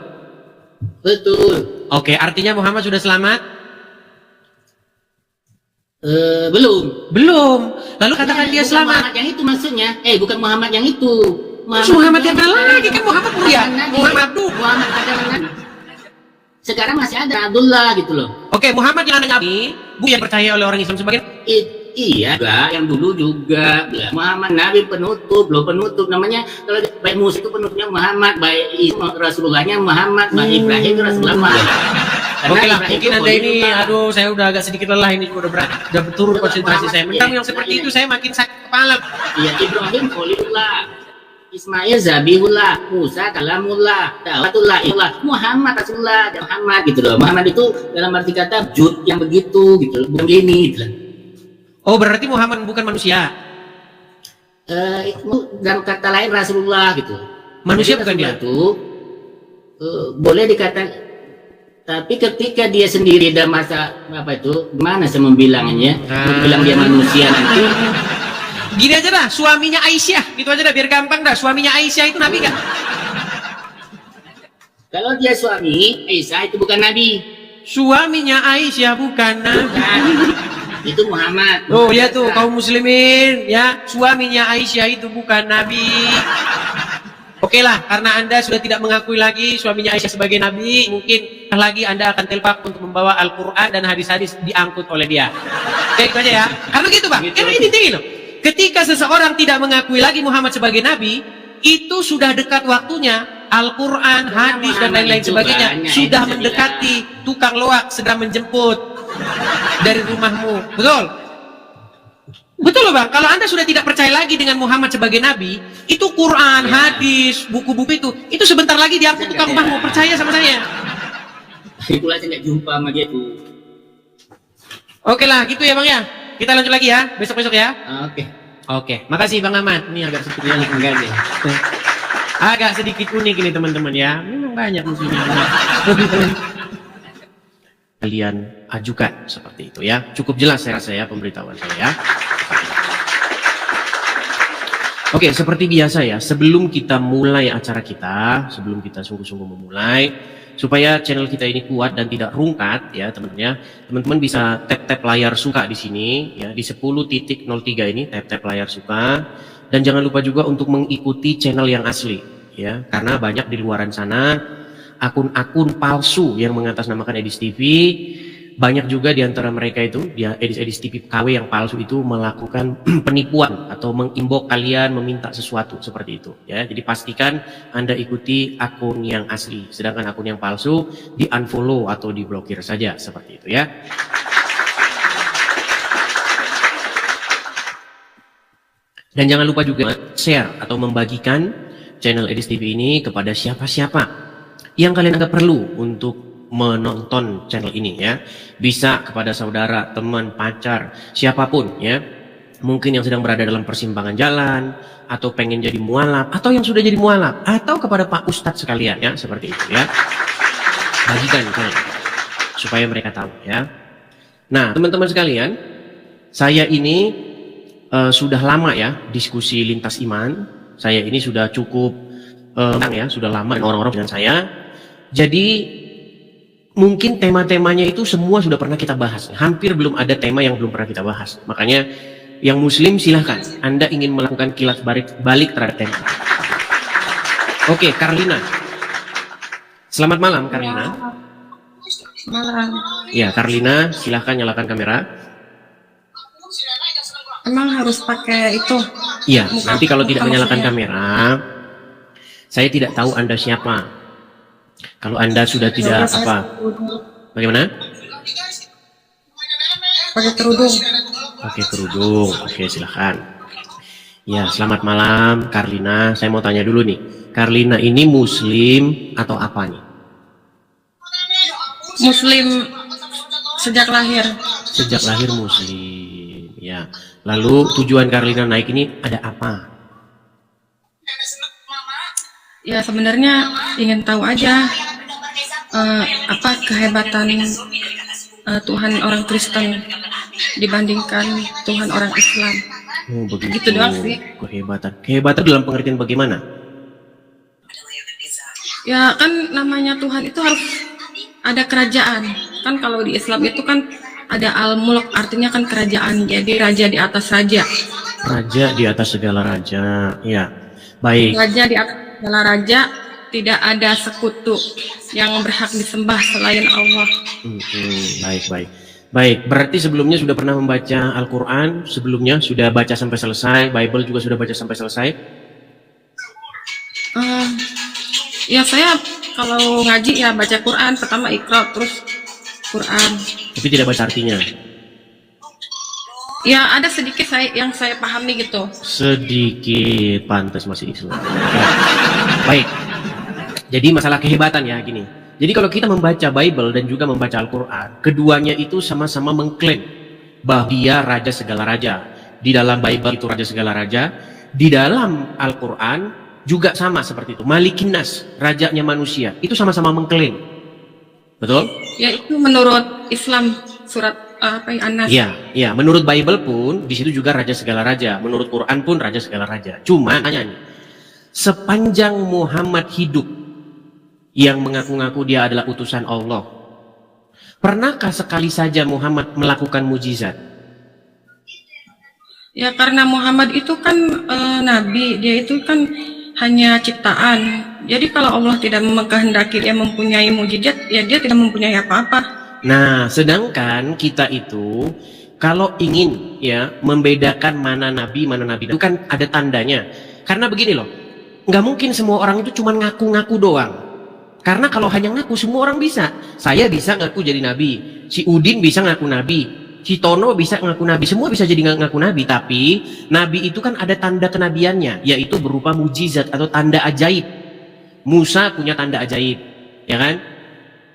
Speaker 2: Betul.
Speaker 1: Oke, artinya Muhammad sudah selamat?
Speaker 2: Belum.
Speaker 1: Belum. Lalu katakan dia
Speaker 2: Bukan
Speaker 1: selamat.
Speaker 2: Muhammad yang itu maksudnya. Bukan Muhammad yang itu.
Speaker 1: Muhammad yang mana lagi? Kan Muhammad mulia.
Speaker 2: Nabi.
Speaker 1: Muhammad Abduh.
Speaker 2: Muhammad katakan Nabi. Sekarang masih ada Abdullah gitu loh.
Speaker 1: Oke, Muhammad yang anak Nabi, bu yang percaya oleh orang Islam sebagian.
Speaker 2: Iya juga, yang dulu juga. Muhammad Nabi penutup, loh penutup namanya. Kalau baik Musa itu penutupnya Muhammad, baik Rasulullahnya Muhammad, baik Ibrahim itu Rasulullah Muhammad. Karena
Speaker 1: Oke lah,
Speaker 2: Ibrahim
Speaker 1: mungkin
Speaker 2: itu
Speaker 1: anda ini,
Speaker 2: Khalilullah.
Speaker 1: aduh, saya udah agak sedikit lelah ini, udah berturun konsentrasi saya. Mentang yang seperti itu saya makin sakit kepala.
Speaker 2: Iya, Ibrahim Khalilullah, Ismail Zabihullah, Musa Kalamullah, Dawatullah, Ilah, Muhammad Rasulullah, dan Muhammad gitu loh. Muhammad itu dalam arti kata jud yang begitu gitu loh, bukan gini gitu loh.
Speaker 1: Oh, berarti Muhammad bukan manusia.
Speaker 2: Itu dalam kata lain Rasulullah gitu.
Speaker 1: Manusia
Speaker 2: Jadi
Speaker 1: bukan dia?
Speaker 2: Rasulullah itu boleh dikatakan, tapi ketika dia sendiri dalam masa apa itu, gimana saya membilangnya? Bilang dia manusia nanti.
Speaker 1: Gini aja dah, suaminya Aisyah, gitu aja dah, biar gampang dah. Suaminya Aisyah itu nabi kan?
Speaker 2: Kalau dia suami Isa itu bukan nabi.
Speaker 1: Suaminya Aisyah bukan nabi.
Speaker 2: Bukan. Itu Muhammad.
Speaker 1: Oh ya tuh, kaum muslimin ya, suaminya Aisyah itu bukan nabi. Oke lah, karena anda sudah tidak mengakui lagi suaminya Aisyah sebagai nabi, mungkin lagi anda akan telpak untuk membawa Al-Quran dan hadis-hadis diangkut oleh dia. Oke, itu aja ya. Karena gitu bang,
Speaker 2: Gitu.
Speaker 1: karena ini tinggi loh. Ketika seseorang tidak mengakui lagi Muhammad sebagai nabi, itu sudah dekat waktunya Al-Quran, hadis dan lain-lain
Speaker 2: itu
Speaker 1: sebagainya
Speaker 2: banyak,
Speaker 1: sudah
Speaker 2: itu saya
Speaker 1: mendekati, tukang loak sedang menjemput dari rumahmu. Betul? Betul loh bang, kalau anda sudah tidak percaya lagi dengan Muhammad sebagai nabi, itu Quran, hadis, buku-buku itu sebentar lagi diangkut tukang rumahmu. Percaya sama saya.
Speaker 2: Itulah saya nggak jumpa sama dia tuh.
Speaker 1: Oke lah, gitu ya bang ya. Kita lanjut lagi ya, besok-besok ya.
Speaker 2: Oke.
Speaker 1: Oke, makasih bang Ahmad. Ini agak sedikit unik.
Speaker 2: Enggak deh.
Speaker 1: Agak sedikit unik ini teman-teman ya. Memang banyak musuhnya. Kalian ajukan seperti itu ya. Cukup jelas saya rasa ya pemberitahuan saya ya. Oke, seperti biasa ya, sebelum kita mulai acara kita, sebelum kita sungguh-sungguh memulai, supaya channel kita ini kuat dan tidak rungkat ya teman-teman ya, teman-teman bisa tap-tap layar suka di sini ya, di 10.03 ini tap-tap layar suka, dan jangan lupa juga untuk mengikuti channel yang asli ya, karena banyak di luaran sana akun-akun palsu yang mengatasnamakan Edis TV banyak juga di antara mereka itu, dia edis-edis TV KW yang palsu itu melakukan penipuan atau mengimbau kalian meminta sesuatu seperti itu. Ya, jadi pastikan Anda ikuti akun yang asli, sedangkan akun yang palsu di unfollow atau diblokir saja seperti itu ya. Dan jangan lupa juga share atau membagikan channel Edis TV ini kepada siapa-siapa yang kalian anggap perlu untuk menonton channel ini ya. Bisa kepada saudara, teman, pacar, siapapun ya. Mungkin yang sedang berada dalam persimpangan jalan, atau pengen jadi mualaf, atau yang sudah jadi mualaf, atau kepada Pak Ustadz sekalian ya, seperti itu ya. Bagikan kalian supaya mereka tahu ya. Nah, teman-teman sekalian, saya ini sudah lama ya diskusi lintas iman. Saya ini sudah cukup ya, sudah lama dengan orang-orang dengan saya. Jadi mungkin tema-temanya itu semua sudah pernah kita bahas. Hampir belum ada tema yang belum pernah kita bahas. Makanya yang muslim silahkan, Anda ingin melakukan kilas balik terhadap tema. Oke, Karlina. Selamat malam, Karlina.
Speaker 5: Malam.
Speaker 1: Ya, Karlina, silahkan nyalakan kamera.
Speaker 5: Emang harus pakai itu?
Speaker 1: Iya, nanti kalau tidak menyalakan kamera, saya tidak tahu Anda siapa. Kalau Anda sudah tidak apa? Bagaimana?
Speaker 5: Pakai kerudung.
Speaker 1: Pakai kerudung. Oke, silahkan. Ya, selamat malam, Karlina. Saya mau tanya dulu nih. Karlina ini muslim atau apa nih?
Speaker 5: Muslim sejak lahir.
Speaker 1: Sejak lahir muslim. Ya. Lalu tujuan Karlina naik ini ada apa?
Speaker 5: Ya sebenarnya ingin tahu aja apa kehebatan Tuhan orang Kristen dibandingkan Tuhan orang Islam.
Speaker 1: Oh, begitu.
Speaker 5: Gitu doang sih.
Speaker 1: Kehebatan dalam pengertian bagaimana?
Speaker 5: Ya kan namanya Tuhan itu harus ada kerajaan. Kan kalau di Islam itu kan ada al-mulk, artinya kan kerajaan, jadi raja di atas raja.
Speaker 1: Raja di atas segala raja, ya. Baik.
Speaker 5: Raja di atas segala raja, tidak ada sekutu yang berhak disembah selain Allah.
Speaker 1: Baik, berarti sebelumnya sudah pernah membaca Al-Quran, sebelumnya sudah baca sampai selesai, Bible juga sudah baca sampai selesai?
Speaker 5: Ya saya kalau ngaji ya baca Quran, pertama Iqra, terus Quran.
Speaker 1: Tapi tidak baca artinya?
Speaker 5: Ya ada sedikit yang saya pahami gitu.
Speaker 1: Sedikit, pantas masih Islam. Ya. Baik. Jadi masalah kehebatan ya gini. Jadi kalau kita membaca Bible dan juga membaca Al-Quran, keduanya itu sama-sama mengklaim bahwa dia raja segala raja. Di dalam Bible itu raja segala raja, di dalam Al-Quran juga sama seperti itu. Malikin Nas, rajanya manusia, itu sama-sama mengklaim. Betul?
Speaker 5: Ya itu menurut Islam surat An-Nas.
Speaker 1: Iya, menurut Bible pun di situ juga raja segala raja, menurut Quran pun raja segala raja. Cuma tanya nih, sepanjang Muhammad hidup yang mengaku-ngaku dia adalah utusan Allah, pernahkah sekali saja Muhammad melakukan mujizat?
Speaker 5: Ya karena Muhammad itu kan nabi, dia itu kan hanya ciptaan. Jadi kalau Allah tidak mengkehendaki dia mempunyai mujizat, ya dia tidak mempunyai apa-apa.
Speaker 1: Nah, sedangkan kita itu kalau ingin ya membedakan mana nabi itu kan ada tandanya. Karena begini loh, nggak mungkin semua orang itu cuma ngaku-ngaku doang. Karena kalau hanya ngaku semua orang bisa. Saya bisa ngaku jadi nabi, si Udin bisa ngaku nabi, si Tono bisa ngaku nabi, semua bisa jadi ngaku nabi. Tapi nabi itu kan ada tanda kenabiannya, yaitu berupa mujizat atau tanda ajaib. Musa punya tanda ajaib, ya kan?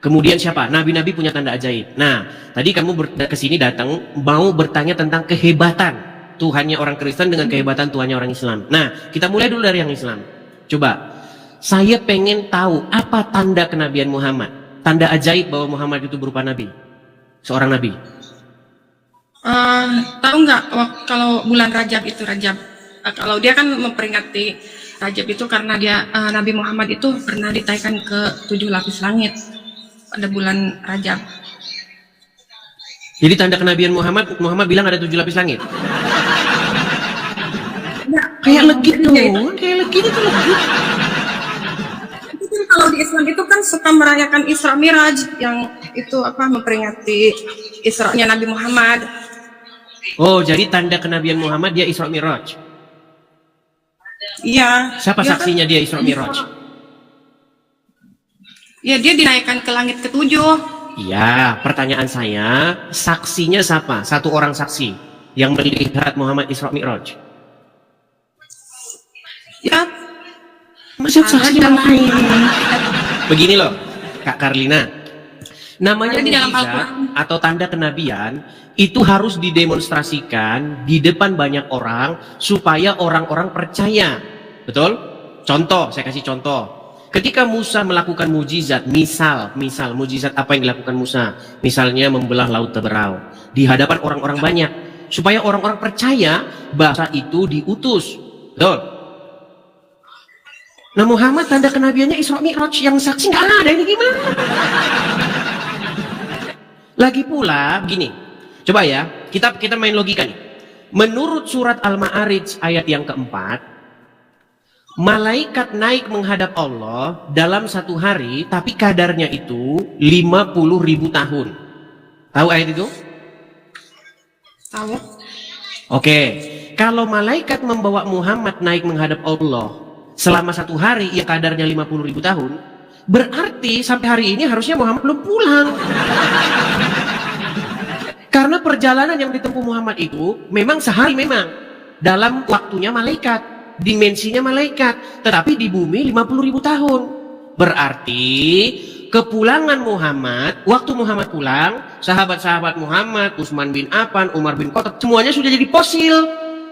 Speaker 1: Kemudian siapa? Nabi-nabi punya tanda ajaib. Nah, tadi kamu kesini datang mau bertanya tentang kehebatan Tuhannya orang Kristen dengan kehebatan Tuhannya orang Islam. Nah, kita mulai dulu dari yang Islam. Coba, saya pengen tahu apa tanda kenabian Muhammad, tanda ajaib bahwa Muhammad itu berupa nabi, seorang nabi.
Speaker 5: Tahu nggak kalau bulan Rajab itu Rajab? Kalau dia kan memperingati Rajab itu karena dia Nabi Muhammad itu pernah ditaikan ke 7 lapis langit pada bulan Rajab.
Speaker 1: Jadi tanda kenabian Muhammad bilang ada 7 lapis langit.
Speaker 5: Ya,
Speaker 1: kayak legit tuh, kayak legit itu legit.
Speaker 5: Itu kan kalau di Islam itu kan suka merayakan Isra Miraj itu apa memperingati Isra-nya Nabi Muhammad.
Speaker 1: Oh, jadi tanda kenabian Muhammad dia Isra Mi'raj.
Speaker 5: Iya.
Speaker 1: Siapa
Speaker 5: Dia
Speaker 1: saksinya dia Isra Mi'raj?
Speaker 5: Ya dia dinaikkan ke langit ketujuh.
Speaker 1: Iya, pertanyaan saya, saksinya siapa? Satu orang saksi yang melihat Muhammad Isra Mi'raj.
Speaker 5: Ya.
Speaker 1: Masih
Speaker 5: Ada
Speaker 1: saksi
Speaker 5: di dalam
Speaker 1: lain. Begini loh, Kak Karlina. Namanya
Speaker 5: Ada di dalam
Speaker 1: mukjizat
Speaker 5: Al-Quran.
Speaker 1: atau tanda kenabian itu harus didemonstrasikan di depan banyak orang supaya orang-orang percaya. Betul? Contoh, saya kasih contoh. Ketika Musa melakukan mujizat, misal mujizat apa yang dilakukan Musa? Misalnya membelah laut Teberau di hadapan orang-orang banyak supaya orang-orang percaya bahwa itu diutus. Betul? Nah, Muhammad tanda kenabiannya Isra Mi'raj, yang saksi nggak ada, ini gimana? Lagi pula begini, coba ya kita main logika nih. Menurut surat Al-Ma'arij ayat yang keempat, malaikat naik menghadap Allah dalam satu hari, tapi kadarnya itu 50.000 tahun. Tahu ayat itu?
Speaker 5: Tahu?
Speaker 1: Oke, kalau malaikat membawa Muhammad naik menghadap Allah selama satu hari yang kadarnya 50.000 tahun, berarti sampai hari ini harusnya Muhammad belum pulang. Karena perjalanan yang ditempuh Muhammad itu memang sehari, memang dalam waktunya malaikat, dimensinya malaikat, tetapi di bumi 50.000 tahun. Berarti kepulangan Muhammad, waktu Muhammad pulang, sahabat-sahabat Muhammad, Utsman bin Affan, Umar bin Khattab, semuanya sudah jadi fosil.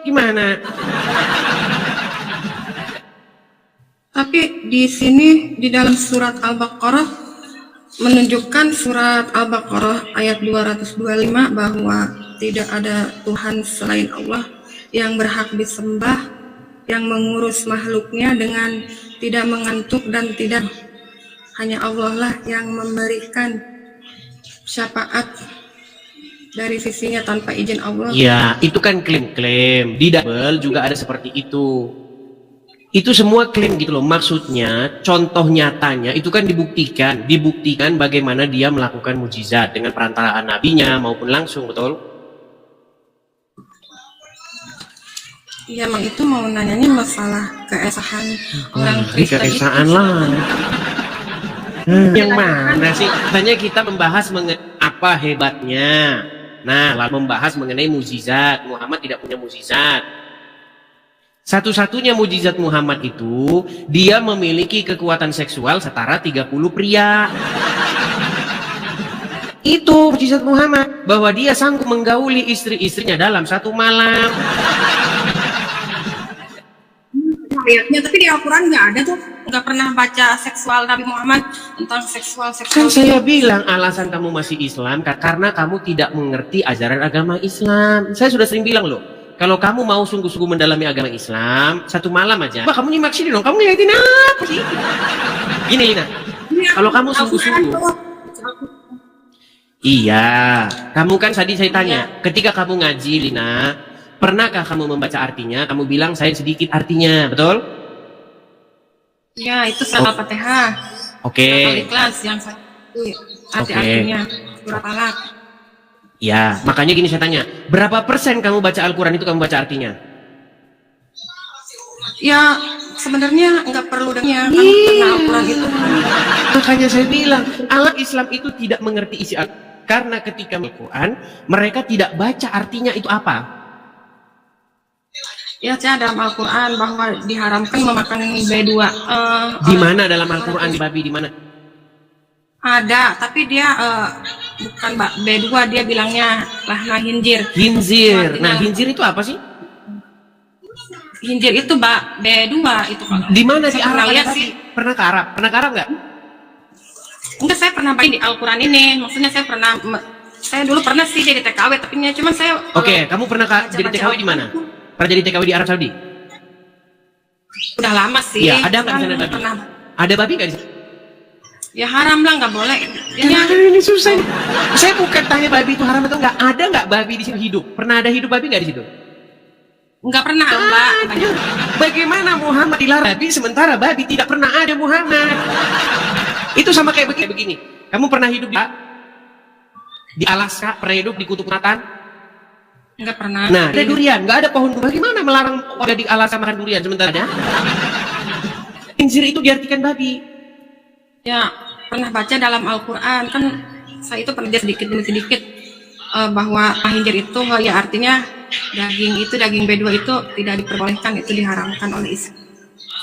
Speaker 1: Gimana?
Speaker 5: Tapi di sini di dalam surat Al-Baqarah menunjukkan surat Al-Baqarah ayat 225 bahwa tidak ada Tuhan selain Allah yang berhak disembah, yang mengurus makhluknya dengan tidak mengantuk dan tidak, hanya Allah lah yang memberikan syafaat dari sisinya tanpa izin Allah.
Speaker 1: Ya, itu kan klaim-klaim. Di double juga ada seperti itu. Itu semua klaim gitu loh. Maksudnya, contoh nyatanya itu kan dibuktikan bagaimana dia melakukan mujizat dengan perantaraan nabinya maupun langsung, betul?
Speaker 5: Iya, emang itu mau nanyanya masalah keesahan orang Kristen
Speaker 1: Keesaan
Speaker 5: itu.
Speaker 1: lah. Yang mana sih? Katanya kita membahas apa hebatnya. Nah, lalu membahas mengenai mujizat. Muhammad tidak punya mujizat. Satu-satunya mujizat Muhammad itu dia memiliki kekuatan seksual setara 30 pria. Itu mujizat Muhammad, bahwa dia sanggup menggauli istri-istrinya dalam satu malam.
Speaker 5: Ayatnya, tapi di Al-Quran nggak ada tuh, nggak pernah baca seksual Nabi Muhammad tentang seksual.
Speaker 1: Kan saya bilang alasan kamu masih Islam karena kamu tidak mengerti ajaran agama Islam. Saya sudah sering bilang loh, kalau kamu mau sungguh-sungguh mendalami agama Islam, satu malam aja. Wah, kamu nyimak sini dong, kamu ngeliatin apa sih? Gini Lina, kalau kamu sungguh-sungguh, iya, kamu kan tadi saya tanya, ketika kamu ngaji Lina, pernahkah kamu membaca artinya? Kamu bilang saya sedikit artinya, betul?
Speaker 5: Ya, itu surat Al-Fatihah.
Speaker 1: Oke.
Speaker 5: Surat Al-Ikhlas yang satu arti-artinya surat Alaq.
Speaker 1: Ya, makanya gini saya tanya, berapa persen kamu baca Al-Quran itu kamu baca artinya?
Speaker 5: Ya, sebenarnya nggak perlu dengannya kan karena Al-Quran itu.
Speaker 1: Makanya saya bilang, alat Islam itu tidak mengerti isi Al-Quran. Karena ketika Al-Quran, mereka tidak baca artinya itu apa.
Speaker 5: Ya, saya dalam Al-Quran bahwa diharamkan memakan B2.
Speaker 1: Di mana dalam Al-Quran di babi di mana?
Speaker 5: Ada, tapi dia bukan B2, dia bilangnya lahna hinjir.
Speaker 1: Hinzir. Nah, hinzir itu apa sih?
Speaker 5: Hinjir itu B2 itu kalau.
Speaker 1: Di mana di
Speaker 5: Saya pernah
Speaker 1: Arab?
Speaker 5: lihat sih.
Speaker 1: Pernah ke Arab? Pernah ke Arab nggak?
Speaker 5: Enggak, saya pernah baca di Al-Quran ini. Maksudnya saya dulu pernah sih jadi TKW, tapi cuman saya.
Speaker 1: Oke, kamu pernah jadi TKW di mana? Pernah jadi TKW di Arab Saudi?
Speaker 5: Udah lama sih.
Speaker 1: Iya, ada nggak di
Speaker 5: Kan
Speaker 1: sana babi?
Speaker 5: pernah.
Speaker 1: Ada babi nggak di sana?
Speaker 5: Ya haram lah, nggak boleh.
Speaker 1: Ini susah. Saya bukan tanya babi itu haram atau enggak. Ada nggak babi di situ hidup? Pernah ada hidup babi nggak di situ?
Speaker 5: Nggak pernah, Mbak.
Speaker 1: Bagaimana Muhammad dilarang babi sementara babi tidak pernah ada Muhammad? Itu sama kayak begini. Kamu pernah hidup di Di Alaska pernah hidup di Kutub Selatan?
Speaker 5: Nggak pernah.
Speaker 1: Nah, ada durian, nggak ada pohon durian. Bagaimana melarang warga di Alaska makan durian sementara ada? Khinzir itu diartikan babi.
Speaker 5: Ya, pernah baca dalam Al-Quran, kan saya itu pernah sedikit demi sedikit bahwa khinzir itu ya artinya daging bedua itu tidak diperbolehkan, itu diharamkan oleh Islam.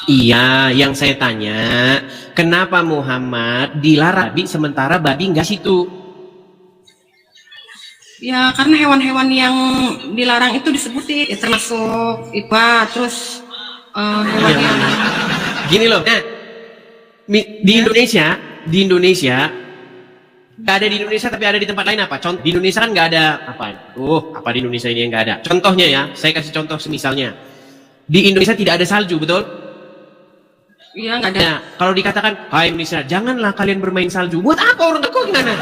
Speaker 1: Iya, yang saya tanya, kenapa Muhammad dilarang babi sementara babi nggak situ?
Speaker 5: Ya, karena hewan-hewan yang dilarang itu disebutin, ya, termasuk iba, terus hewan yang
Speaker 1: Gini loh, nah, di Indonesia, nggak ada di Indonesia tapi ada di tempat lain apa? Contoh di Indonesia kan nggak ada apa? Apa di Indonesia ini yang nggak ada? Contohnya ya, saya kasih contoh semisalnya, di Indonesia tidak ada salju, betul?
Speaker 5: ya nggak ada.
Speaker 1: Nah, kalau dikatakan, hai Indonesia, janganlah kalian bermain salju. Buat apa orang kok gimana?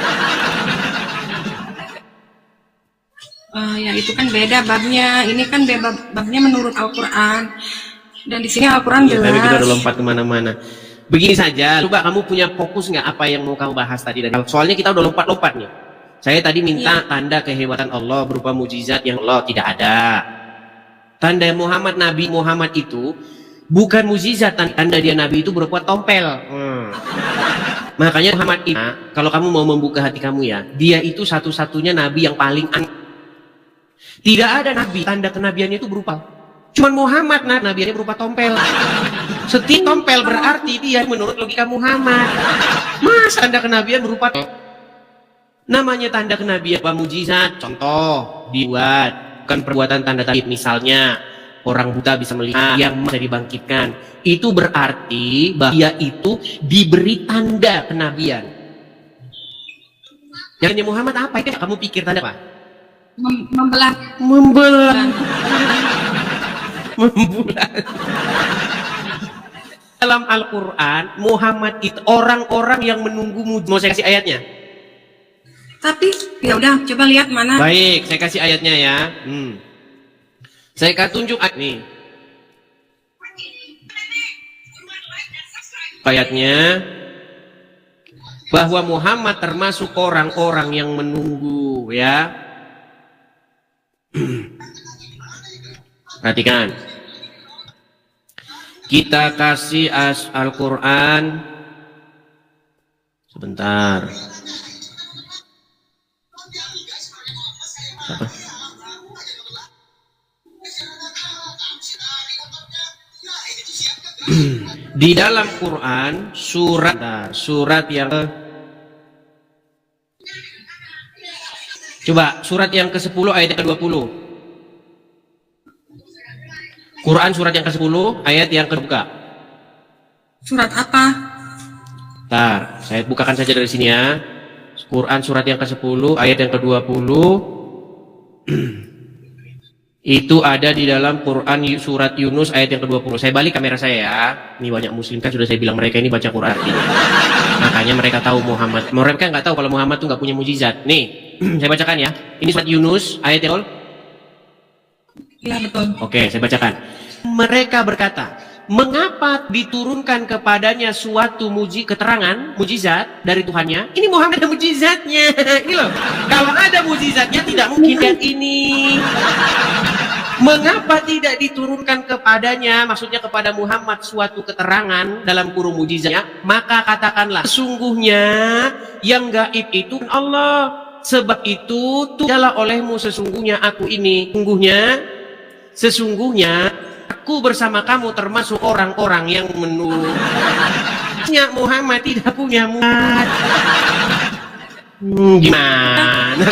Speaker 5: Ya itu kan beda babnya. Ini kan babnya menurut Al-Quran. Dan di sini Al-Quran
Speaker 1: Ya,
Speaker 5: jelas.
Speaker 1: tapi kita udah lompat kemana-mana. Begini saja, coba kamu punya fokus nggak apa yang mau kamu bahas tadi? Soalnya kita udah lompat-lompat nih. Saya tadi minta tanda kehebatan Allah berupa mujizat yang Allah tidak ada. Tanda Nabi Muhammad itu bukan mujizat, tanda dia Nabi itu berupa tompel. Makanya Muhammad itu, kalau kamu mau membuka hati kamu ya, dia itu satu-satunya Nabi yang paling aneh. Tidak ada Nabi, tanda kenabiannya itu berupa. Cuman Muhammad, nabiannya berupa tompel. Setiap tompel berarti dia menurut logika Muhammad. Mas, tanda kenabian berupa namanya tanda kenabian apa mujizat. Contoh, dibuat bukan perbuatan tanda tadi. Misalnya, orang buta bisa melihat, yang bisa dibangkitkan. Itu berarti bahwa dia itu diberi tanda kenabian. Yang Muhammad apa itu? Kamu pikir tanda apa?
Speaker 5: Membelah.
Speaker 1: Dalam Al-Quran, Muhammad itu orang-orang yang menunggu mujizat. Mau saya kasih ayatnya?
Speaker 5: Tapi ya udah, coba lihat mana.
Speaker 1: Baik, saya kasih ayatnya ya. Saya akan tunjuk nih. Ayatnya bahwa Muhammad termasuk orang-orang yang menunggu ya. Perhatikan. Kita kasih Al-Quran. Sebentar. Apa? Di dalam Quran surat yang coba surat yang ke-10 ayat yang ke-20. Quran surat yang ke-10 ayat yang kebuka.
Speaker 5: Surat apa?
Speaker 1: Bentar, saya bukakan saja dari sini ya. Quran surat yang ke-10 ayat yang ke-20. Itu ada di dalam Quran surat Yunus ayat yang ke-20. Saya balik kamera saya ya. Ini banyak muslim kan sudah saya bilang mereka ini baca Quran. Makanya mereka tahu Muhammad. Mereka nggak tahu kalau Muhammad tuh nggak punya mujizat. Nih, saya bacakan ya. Ini surat Yunus ayat yang
Speaker 5: Iya betul.
Speaker 1: Oke, saya bacakan. Mereka berkata, mengapa diturunkan kepadanya suatu mujizat dari Tuhannya? Ini Muhammad ada mujizatnya. Ini loh. Kalau ada mujizatnya tidak mungkin lihat ini. Mengapa tidak diturunkan kepadanya, maksudnya kepada Muhammad suatu keterangan dalam kurung mujizatnya? Maka katakanlah, sesungguhnya yang gaib itu Allah. Sebab itu tidaklah olehmu sesungguhnya aku ini. Sesungguhnya aku bersama kamu termasuk orang-orang yang menunggu. Muhammad tidak punya muat. Gimana?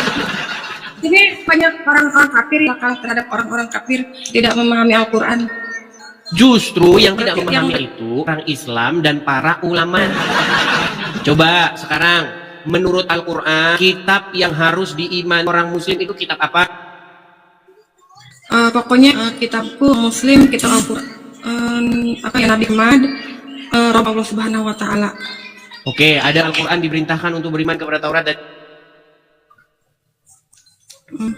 Speaker 5: Ini banyak orang-orang kafir yang kalah terhadap orang-orang kafir tidak memahami Al-Quran.
Speaker 1: Justru yang tidak memahami itu orang Islam dan para ulama. Coba sekarang menurut Al-Quran, kitab yang harus diiman orang muslim itu kitab apa?
Speaker 5: Pokoknya kitabku Muslim, kitab Al-Quran, Nabi Muhammad, Rabb Allah Subhanahu Wa Taala.
Speaker 1: Oke, ada Al-Quran diperintahkan untuk beriman kepada Taurat dan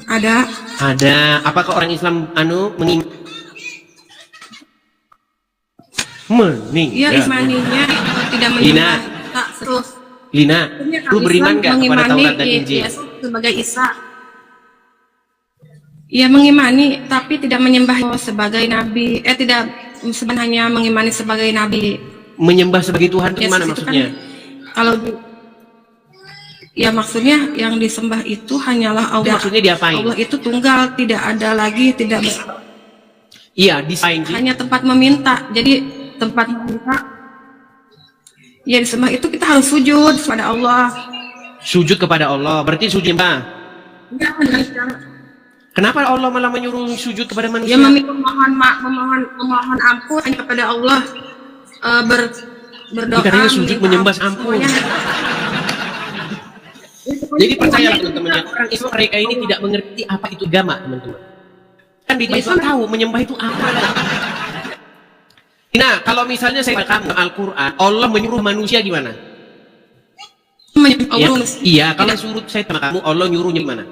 Speaker 5: Ada.
Speaker 1: Apakah orang Islam
Speaker 5: Iya, imaninya tidak
Speaker 1: Lina,
Speaker 5: tak terus.
Speaker 1: lu beriman nggak kepada Taurat dan Injil?
Speaker 5: sebagai Isa. Ia mengimani tapi tidak menyembah sebagai nabi. Tidak sebenarnya mengimani sebagai nabi.
Speaker 1: Menyembah sebagai Tuhan itu gimana
Speaker 5: Yesus itu
Speaker 1: maksudnya?
Speaker 5: Kalau ya maksudnya yang disembah itu hanyalah
Speaker 1: Itu
Speaker 5: Allah.
Speaker 1: maksudnya diapain?
Speaker 5: Allah itu tunggal, tidak ada lagi, tidak besar.
Speaker 1: Iya, desain sih.
Speaker 5: Hanya tempat meminta. Jadi tempat meminta ya disembah itu kita harus sujud kepada Allah.
Speaker 1: Sujud kepada Allah, berarti sujud apa?
Speaker 5: Enggak dengan cara
Speaker 1: Kenapa Allah malah menyuruh sujud kepada
Speaker 5: dia
Speaker 1: manusia?
Speaker 5: memohon ampun hanya kepada Allah, berdoa.
Speaker 1: Dikatanya sujud
Speaker 5: minta
Speaker 1: menyembah
Speaker 5: ampun.
Speaker 1: ampun. Jadi percayalah teman-teman ya, orang Islam mereka ini tidak mengerti apa itu agama, teman-teman. Kan di Islam tahu menyembah itu apa. Nah, kalau misalnya saya kamu Al-Quran, Allah menyuruh manusia gimana? Ya, iya, kalau suruh saya sama kamu, Allah nyuruhnya gimana?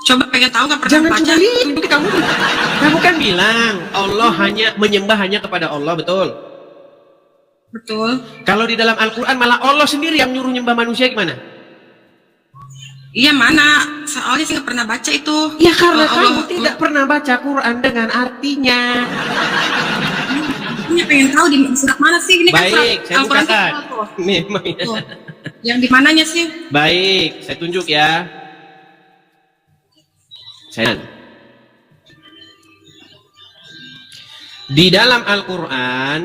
Speaker 5: Coba pengen tahu kan pernah
Speaker 1: Jangan
Speaker 5: baca?
Speaker 1: coba lihat, kamu kan bilang Allah hanya menyembah hanya kepada Allah, betul?
Speaker 5: Betul.
Speaker 1: Kalau di dalam Al-Quran malah Allah sendiri yang nyuruh nyembah manusia gimana?
Speaker 5: Iya mana? Soalnya sih nggak pernah baca itu.
Speaker 1: Ya karena
Speaker 5: Allah
Speaker 1: kamu tidak pernah baca Quran dengan artinya.
Speaker 5: Ini pengen tahu di surat mana sih? Ini kan surat
Speaker 1: Baik, saya
Speaker 5: Al-Quran
Speaker 1: bukakan.
Speaker 5: tuh.
Speaker 1: Memang ya.
Speaker 5: Tuh. Yang di mananya sih?
Speaker 1: Baik, saya tunjuk ya. Saya di dalam Al-Quran,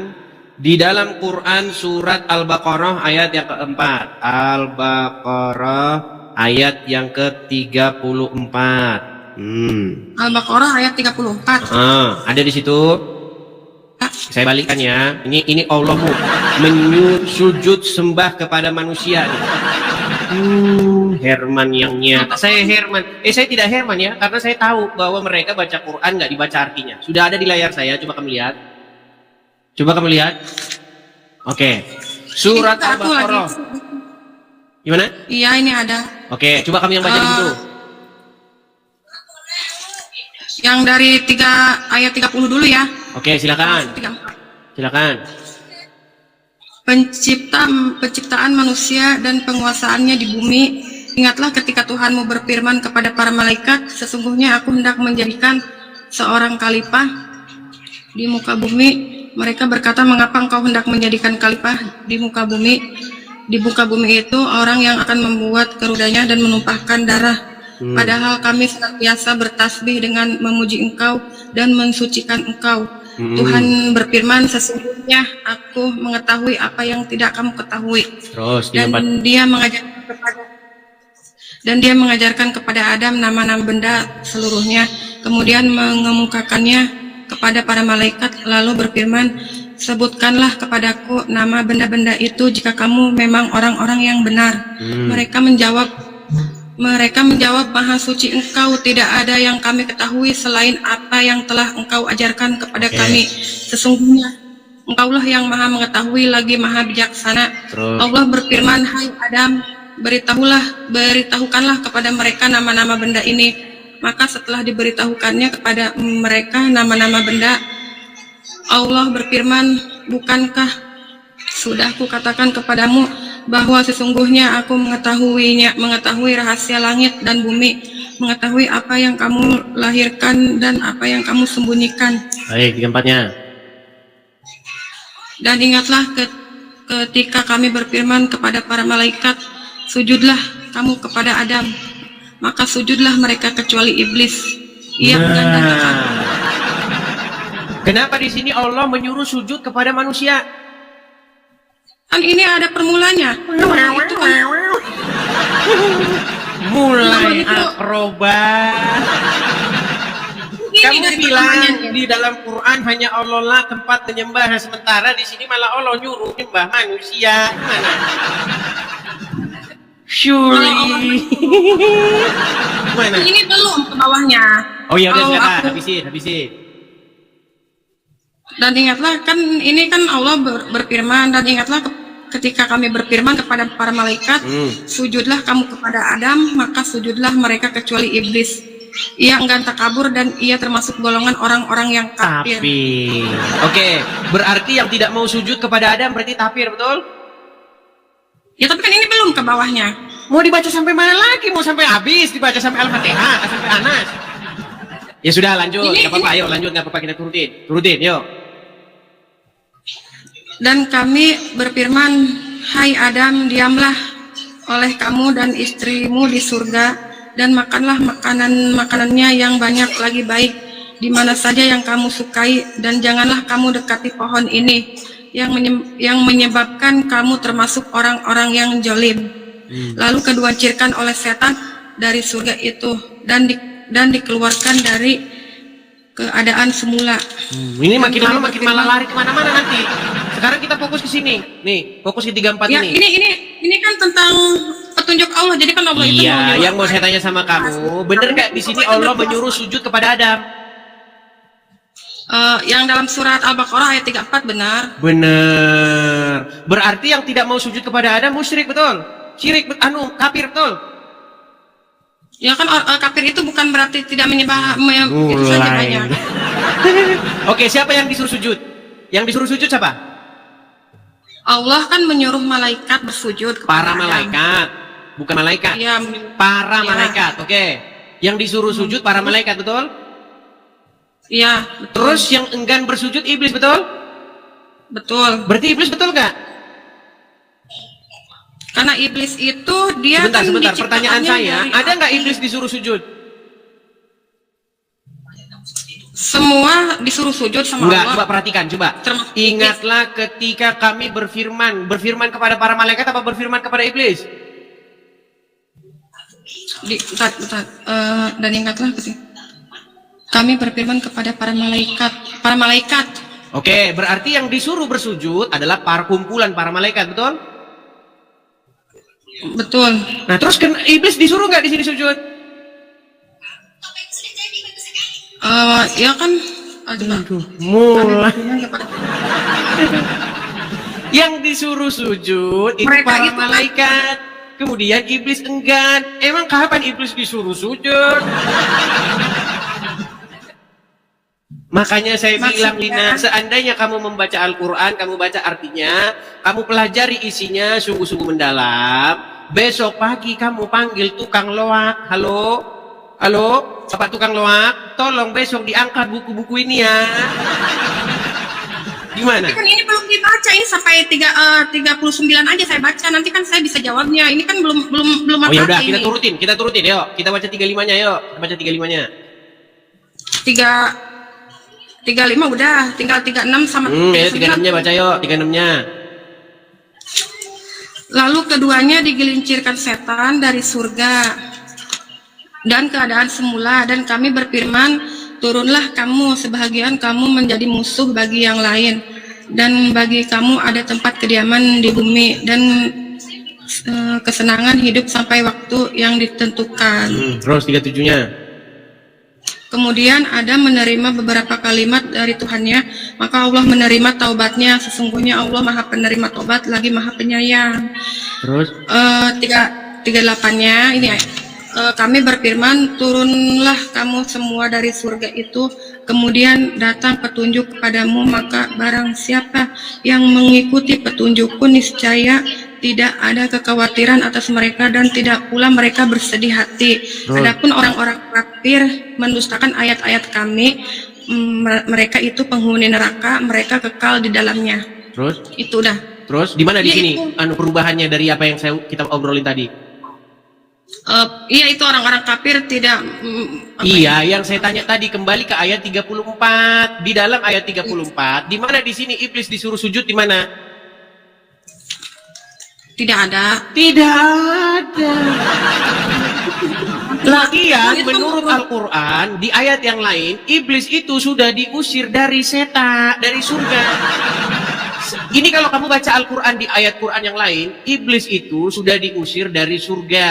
Speaker 1: di dalam Quran surat Al-Baqarah ayat yang keempat. Al-Baqarah ayat yang ke-34.
Speaker 5: Al-Baqarah ayat 34.
Speaker 1: Ada di situ. Saya balikkan ya. Ini Allahmu menyujud sembah kepada manusia. Herman yang nyata. Saya Herman. Saya tidak Herman ya, karena saya tahu bahwa mereka baca Quran nggak dibaca artinya. Sudah ada di layar saya. Coba kamu lihat. Coba kamu lihat. Oke. Surat
Speaker 5: Ini aku
Speaker 1: Al-Baqarah.
Speaker 5: lagi.
Speaker 1: Gimana?
Speaker 5: Iya ini ada.
Speaker 1: Oke. Coba kamu yang baca di situ.
Speaker 5: Yang dari ayat 30 dulu ya.
Speaker 1: Oke, silakan.
Speaker 5: 34.
Speaker 1: Silakan.
Speaker 5: Penciptaan manusia dan penguasaannya di bumi. Ingatlah ketika Tuhanmu berfirman kepada para malaikat, sesungguhnya aku hendak menjadikan seorang khalifah di muka bumi. Mereka berkata, mengapa engkau hendak menjadikan khalifah di muka bumi? Di muka bumi itu orang yang akan membuat kerudanya dan menumpahkan darah. Padahal kami senantiasa bertasbih dengan memuji engkau dan mensucikan engkau. Tuhan berfirman, sesungguhnya aku mengetahui apa yang tidak kamu ketahui.
Speaker 1: Terus
Speaker 5: Dan dia mengajarkan kepada Adam nama-nama benda seluruhnya, kemudian mengemukakannya kepada para malaikat, lalu berfirman, sebutkanlah kepadaku nama benda-benda itu jika kamu memang orang-orang yang benar. Mereka menjawab, Maha Suci Engkau, tidak ada yang kami ketahui selain apa yang telah Engkau ajarkan kepada kami. Sesungguhnya Engkaulah yang Maha mengetahui lagi Maha bijaksana.
Speaker 1: Terus.
Speaker 5: Allah berfirman, hai Adam, beritahukanlah kepada mereka nama-nama benda ini. Maka setelah diberitahukannya kepada mereka nama-nama benda, Allah berfirman, bukankah sudah kukatakan kepadamu bahwa sesungguhnya aku mengetahui rahasia langit dan bumi, mengetahui apa yang kamu lahirkan dan apa yang kamu sembunyikan.
Speaker 1: Baik, di tempatnya.
Speaker 5: Dan ingatlah ketika kami berfirman kepada para malaikat, sujudlah kamu kepada Adam. Maka sujudlah mereka kecuali iblis. Ia mengandalkan.
Speaker 1: Kenapa di sini Allah menyuruh sujud kepada manusia?
Speaker 5: Kan ini ada permulanya. Itu kan
Speaker 1: Mulai akrobat. Kamu
Speaker 5: dari
Speaker 1: bilang
Speaker 5: pertamanya.
Speaker 1: di dalam Quran hanya Allah lah tempat menyembah, sementara di sini malah Allah nyuruh nyembah manusia. Mana? Surely. Mana?
Speaker 5: Ini belum ke bawahnya.
Speaker 1: Oh ya udah
Speaker 5: Kalau
Speaker 1: silakan,
Speaker 5: aku-
Speaker 1: habisin.
Speaker 5: Dan ingatlah kan ini kan Allah berfirman, dan ingatlah ketika kami berfirman kepada para malaikat, sujudlah kamu kepada Adam, maka sujudlah mereka kecuali iblis. Ia enggan takabur dan ia termasuk golongan orang-orang yang kafir.
Speaker 1: Tapi, oke, berarti yang tidak mau sujud kepada Adam berarti kafir, betul?
Speaker 5: Ya tapi kan ini belum ke bawahnya.
Speaker 1: Mau dibaca sampai mana lagi? Mau sampai habis dibaca sampai Al-Fatihah, sampai Anas. Ya sudah lanjut,
Speaker 5: Ini-
Speaker 1: nggak apa-apa, ayo lanjut, nggak apa-apa, kita turutin, yuk.
Speaker 5: Dan kami berfirman, hai Adam, diamlah oleh kamu dan istrimu di surga, dan makanlah makanannya yang banyak lagi baik, di mana saja yang kamu sukai, dan janganlah kamu dekati pohon ini, yang menyebabkan kamu termasuk orang-orang yang jolim. Lalu keduancirkan oleh setan dari surga itu, dan dikeluarkan dari keadaan semula.
Speaker 1: Ini makin lama makin malah lari kemana-mana nanti. Sekarang kita fokus ke sini. Nih, fokus ke 34
Speaker 5: Ya,
Speaker 1: ini.
Speaker 5: ini kan tentang petunjuk Allah. Jadi kan Allah itu
Speaker 1: Iya,
Speaker 5: menyuruh
Speaker 1: yang mau saya tanya sama kamu, bener nggak di sini Allah menyuruh sujud kepada Adam?
Speaker 5: Yang dalam surat Al-Baqarah ayat 34 benar.
Speaker 1: Bener. Berarti yang tidak mau sujud kepada Adam musyrik, betul? Kafir, betul?
Speaker 5: Ya kan kafir itu bukan berarti tidak menyembah itu saja banyak.
Speaker 1: Oke, siapa yang disuruh sujud? Yang disuruh sujud siapa?
Speaker 5: Allah kan menyuruh malaikat bersujud kepada
Speaker 1: Para
Speaker 5: Adam.
Speaker 1: malaikat, bukan malaikat.
Speaker 5: Iya,
Speaker 1: Para
Speaker 5: Iya.
Speaker 1: malaikat, oke. Yang disuruh sujud para malaikat, betul?
Speaker 5: iya, betul.
Speaker 1: Terus yang enggan bersujud iblis, betul?
Speaker 5: Betul.
Speaker 1: Berarti iblis betul nggak?
Speaker 5: Karena iblis itu dia
Speaker 1: Sebentar,
Speaker 5: kan
Speaker 1: pertanyaan
Speaker 5: diciptakannya
Speaker 1: saya,
Speaker 5: dari
Speaker 1: ada nggak
Speaker 5: api.
Speaker 1: iblis disuruh sujud?
Speaker 5: Semua disuruh sujud sama
Speaker 1: Enggak,
Speaker 5: Allah.
Speaker 1: coba perhatikan, coba.
Speaker 5: Termasuk
Speaker 1: Ingatlah ketika kami berfirman kepada para malaikat apa berfirman kepada iblis?
Speaker 5: Bentar. Dan ingatlah kami berfirman kepada para malaikat.
Speaker 1: Oke, berarti yang disuruh bersujud adalah para kumpulan para malaikat, betul?
Speaker 5: Betul.
Speaker 1: Nah, terus iblis disuruh nggak di sini sujud?
Speaker 5: Ya kan coba.
Speaker 1: Mulai.
Speaker 5: Kami berfirman kepada-
Speaker 1: Yang disuruh sujud itu
Speaker 5: Mereka
Speaker 1: para
Speaker 5: itu kan-
Speaker 1: malaikat. Kemudian iblis enggan. Emang kapan iblis disuruh sujud? Makanya saya bilang, Lina, seandainya kamu membaca Al-Quran, kamu baca artinya, kamu pelajari isinya sungguh-sungguh mendalam, besok pagi kamu panggil tukang loak, halo, Bapak tukang loak, tolong besok diangkat buku-buku ini ya. Gimana?
Speaker 5: Tapi kan ini belum dibaca, ini sampai 39 aja saya baca, nanti kan saya bisa jawabnya. Ini kan belum
Speaker 1: Oh ya udah,
Speaker 5: apa-apa ini.
Speaker 1: kita turutin, yuk. Kita baca 35-nya, yuk. Kita baca 35-nya.
Speaker 5: 35 udah, tinggal 36 sama
Speaker 1: Ya
Speaker 5: 39.
Speaker 1: 36-nya baca yuk, 36-nya.
Speaker 5: Lalu keduanya digelincirkan setan dari surga dan keadaan semula, dan kami berfirman, turunlah kamu, sebahagian kamu menjadi musuh bagi yang lain, dan bagi kamu ada tempat kediaman di bumi, dan kesenangan hidup sampai waktu yang ditentukan.
Speaker 1: Terus 37-nya.
Speaker 5: Kemudian Adam menerima beberapa kalimat dari Tuhannya, maka Allah menerima taubatnya. Sesungguhnya Allah Maha Penerima Taubat lagi Maha Penyayang.
Speaker 1: Terus
Speaker 5: 38-nya ini kami berfirman, turunlah kamu semua dari surga itu, kemudian datang petunjuk kepadamu, maka barang siapa yang mengikuti petunjukku niscaya tidak ada kekhawatiran atas mereka, dan tidak pula mereka bersedih hati. Adapun orang-orang kafir mendustakan ayat-ayat kami, mereka itu penghuni neraka, mereka kekal di dalamnya.
Speaker 1: Terus
Speaker 5: Itu udah.
Speaker 1: Terus di mana di
Speaker 5: Ya,
Speaker 1: sini
Speaker 5: itu.
Speaker 1: perubahannya dari apa yang kita obrolin tadi?
Speaker 5: Iya, itu orang-orang kafir tidak
Speaker 1: Iya, yang saya tanya tadi kembali ke ayat 34. Di dalam ayat 34, di mana di sini iblis disuruh sujud di mana?
Speaker 5: tidak ada.
Speaker 1: Tidak ada. Lagian menurut Al-Quran di ayat yang lain, iblis itu sudah diusir dari dari surga. Ini kalau kamu baca Al-Quran di ayat Quran yang lain, iblis itu sudah diusir dari surga.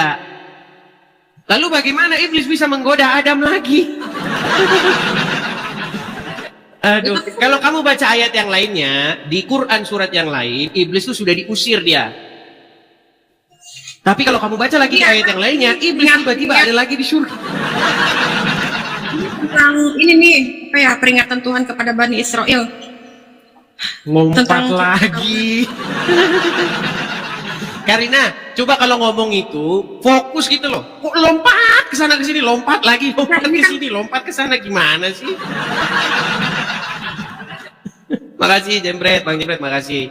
Speaker 1: Lalu bagaimana iblis bisa menggoda Adam lagi? Aduh, kalau kamu baca ayat yang lainnya, di Quran surat yang lain, iblis itu sudah diusir dia. Tapi kalau kamu baca lagi di ayat yang lainnya, iblis tiba-tiba ada lagi di surga.
Speaker 5: Tentang ini nih, apa ya, peringatan Tuhan kepada Bani Israel.
Speaker 1: Ngompak
Speaker 5: Tentang-
Speaker 1: lagi. Karina, coba kalau ngomong itu fokus gitu loh. Kok lompat ke sana ke sini, lompat lagi, lompat ke sini, lompat ke sana, gimana sih? Makasih Jembret, Bang Jembret, makasih.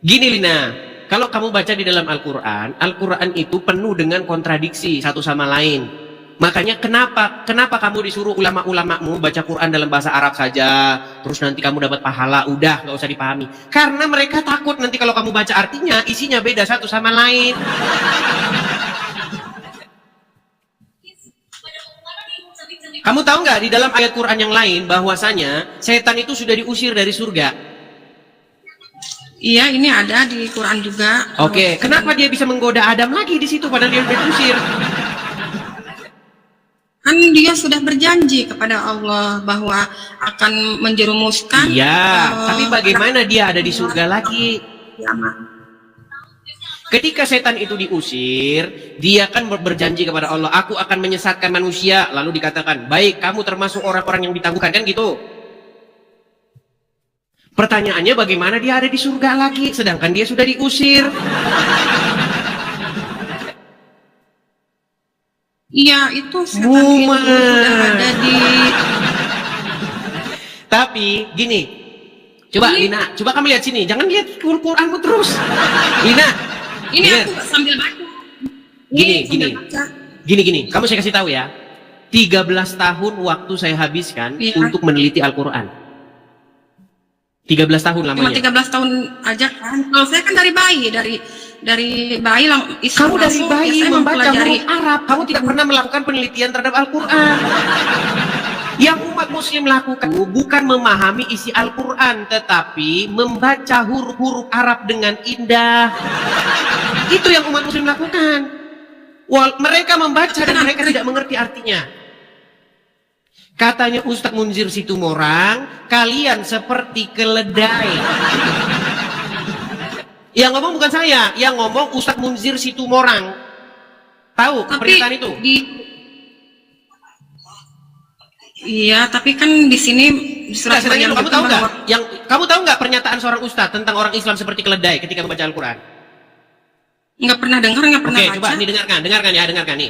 Speaker 1: Gini Lina, kalau kamu baca di dalam Al-Quran, Al-Quran itu penuh dengan kontradiksi satu sama lain. Makanya kenapa kamu disuruh ulama-ulamamu baca Quran dalam bahasa Arab saja, terus nanti kamu dapat pahala, udah nggak usah dipahami. Karena mereka takut nanti kalau kamu baca artinya, isinya beda satu sama lain. Kamu tahu nggak di dalam ayat Quran yang lain bahwasanya setan itu sudah diusir dari surga?
Speaker 5: Iya, ini ada di Quran juga.
Speaker 1: Oke, kenapa dia bisa menggoda Adam lagi di situ padahal dia sudah diusir?
Speaker 5: Kan dia sudah berjanji kepada Allah bahwa akan menjerumuskan.
Speaker 1: Iya, tapi bagaimana dia ada di surga lagi?
Speaker 5: Kiamat.
Speaker 1: Ketika setan itu diusir, dia kan berjanji kepada Allah, aku akan menyesatkan manusia. Lalu dikatakan, baik, kamu termasuk orang-orang yang ditangguhkan, kan gitu. Pertanyaannya bagaimana dia ada di surga lagi, sedangkan dia sudah diusir.
Speaker 5: Iya, itu setan itu sudah ada di.
Speaker 1: Tapi gini, coba Lina, coba kamu lihat sini, jangan lihat Quranmu terus. Lina,
Speaker 5: Ini
Speaker 1: dengar.
Speaker 5: aku sambil baca.
Speaker 1: Gini, kamu saya kasih tahu ya. 13 tahun waktu saya habiskan
Speaker 5: Iya.
Speaker 1: untuk meneliti Al-Quran. 13 tahun
Speaker 5: Cuma
Speaker 1: lamanya.
Speaker 5: 13 tahun aja kan. Kalau saya kan dari bayi, dari bayi
Speaker 1: Kamu dari bayi
Speaker 5: saya
Speaker 1: membaca
Speaker 5: mempelajari.
Speaker 1: huruf Arab, kamu tidak pernah melakukan penelitian terhadap Al-Quran. Yang umat muslim lakukan bukan memahami isi Al-Quran, tetapi membaca huruf-huruf Arab dengan indah. Itu yang umat muslim lakukan. Mereka membaca dan mereka tidak mengerti artinya. Katanya Ustadz Munzir Situmorang, kalian seperti keledai. Yang ngomong bukan saya, yang ngomong Ustadz Munzir Situmorang. Tahu pernyataan itu?
Speaker 5: Iya, tapi kan di sini di surat
Speaker 1: Saya tanya,
Speaker 5: Maryam
Speaker 1: kamu
Speaker 5: itu
Speaker 1: tahu nggak?
Speaker 5: bahwa-
Speaker 1: Kamu tahu nggak pernyataan seorang ustadz tentang orang Islam seperti keledai ketika membaca Al-Quran?
Speaker 5: nggak pernah dengar, nggak pernah
Speaker 1: Oke,
Speaker 5: baca.
Speaker 1: coba nih dengarkan ya, dengarkan nih.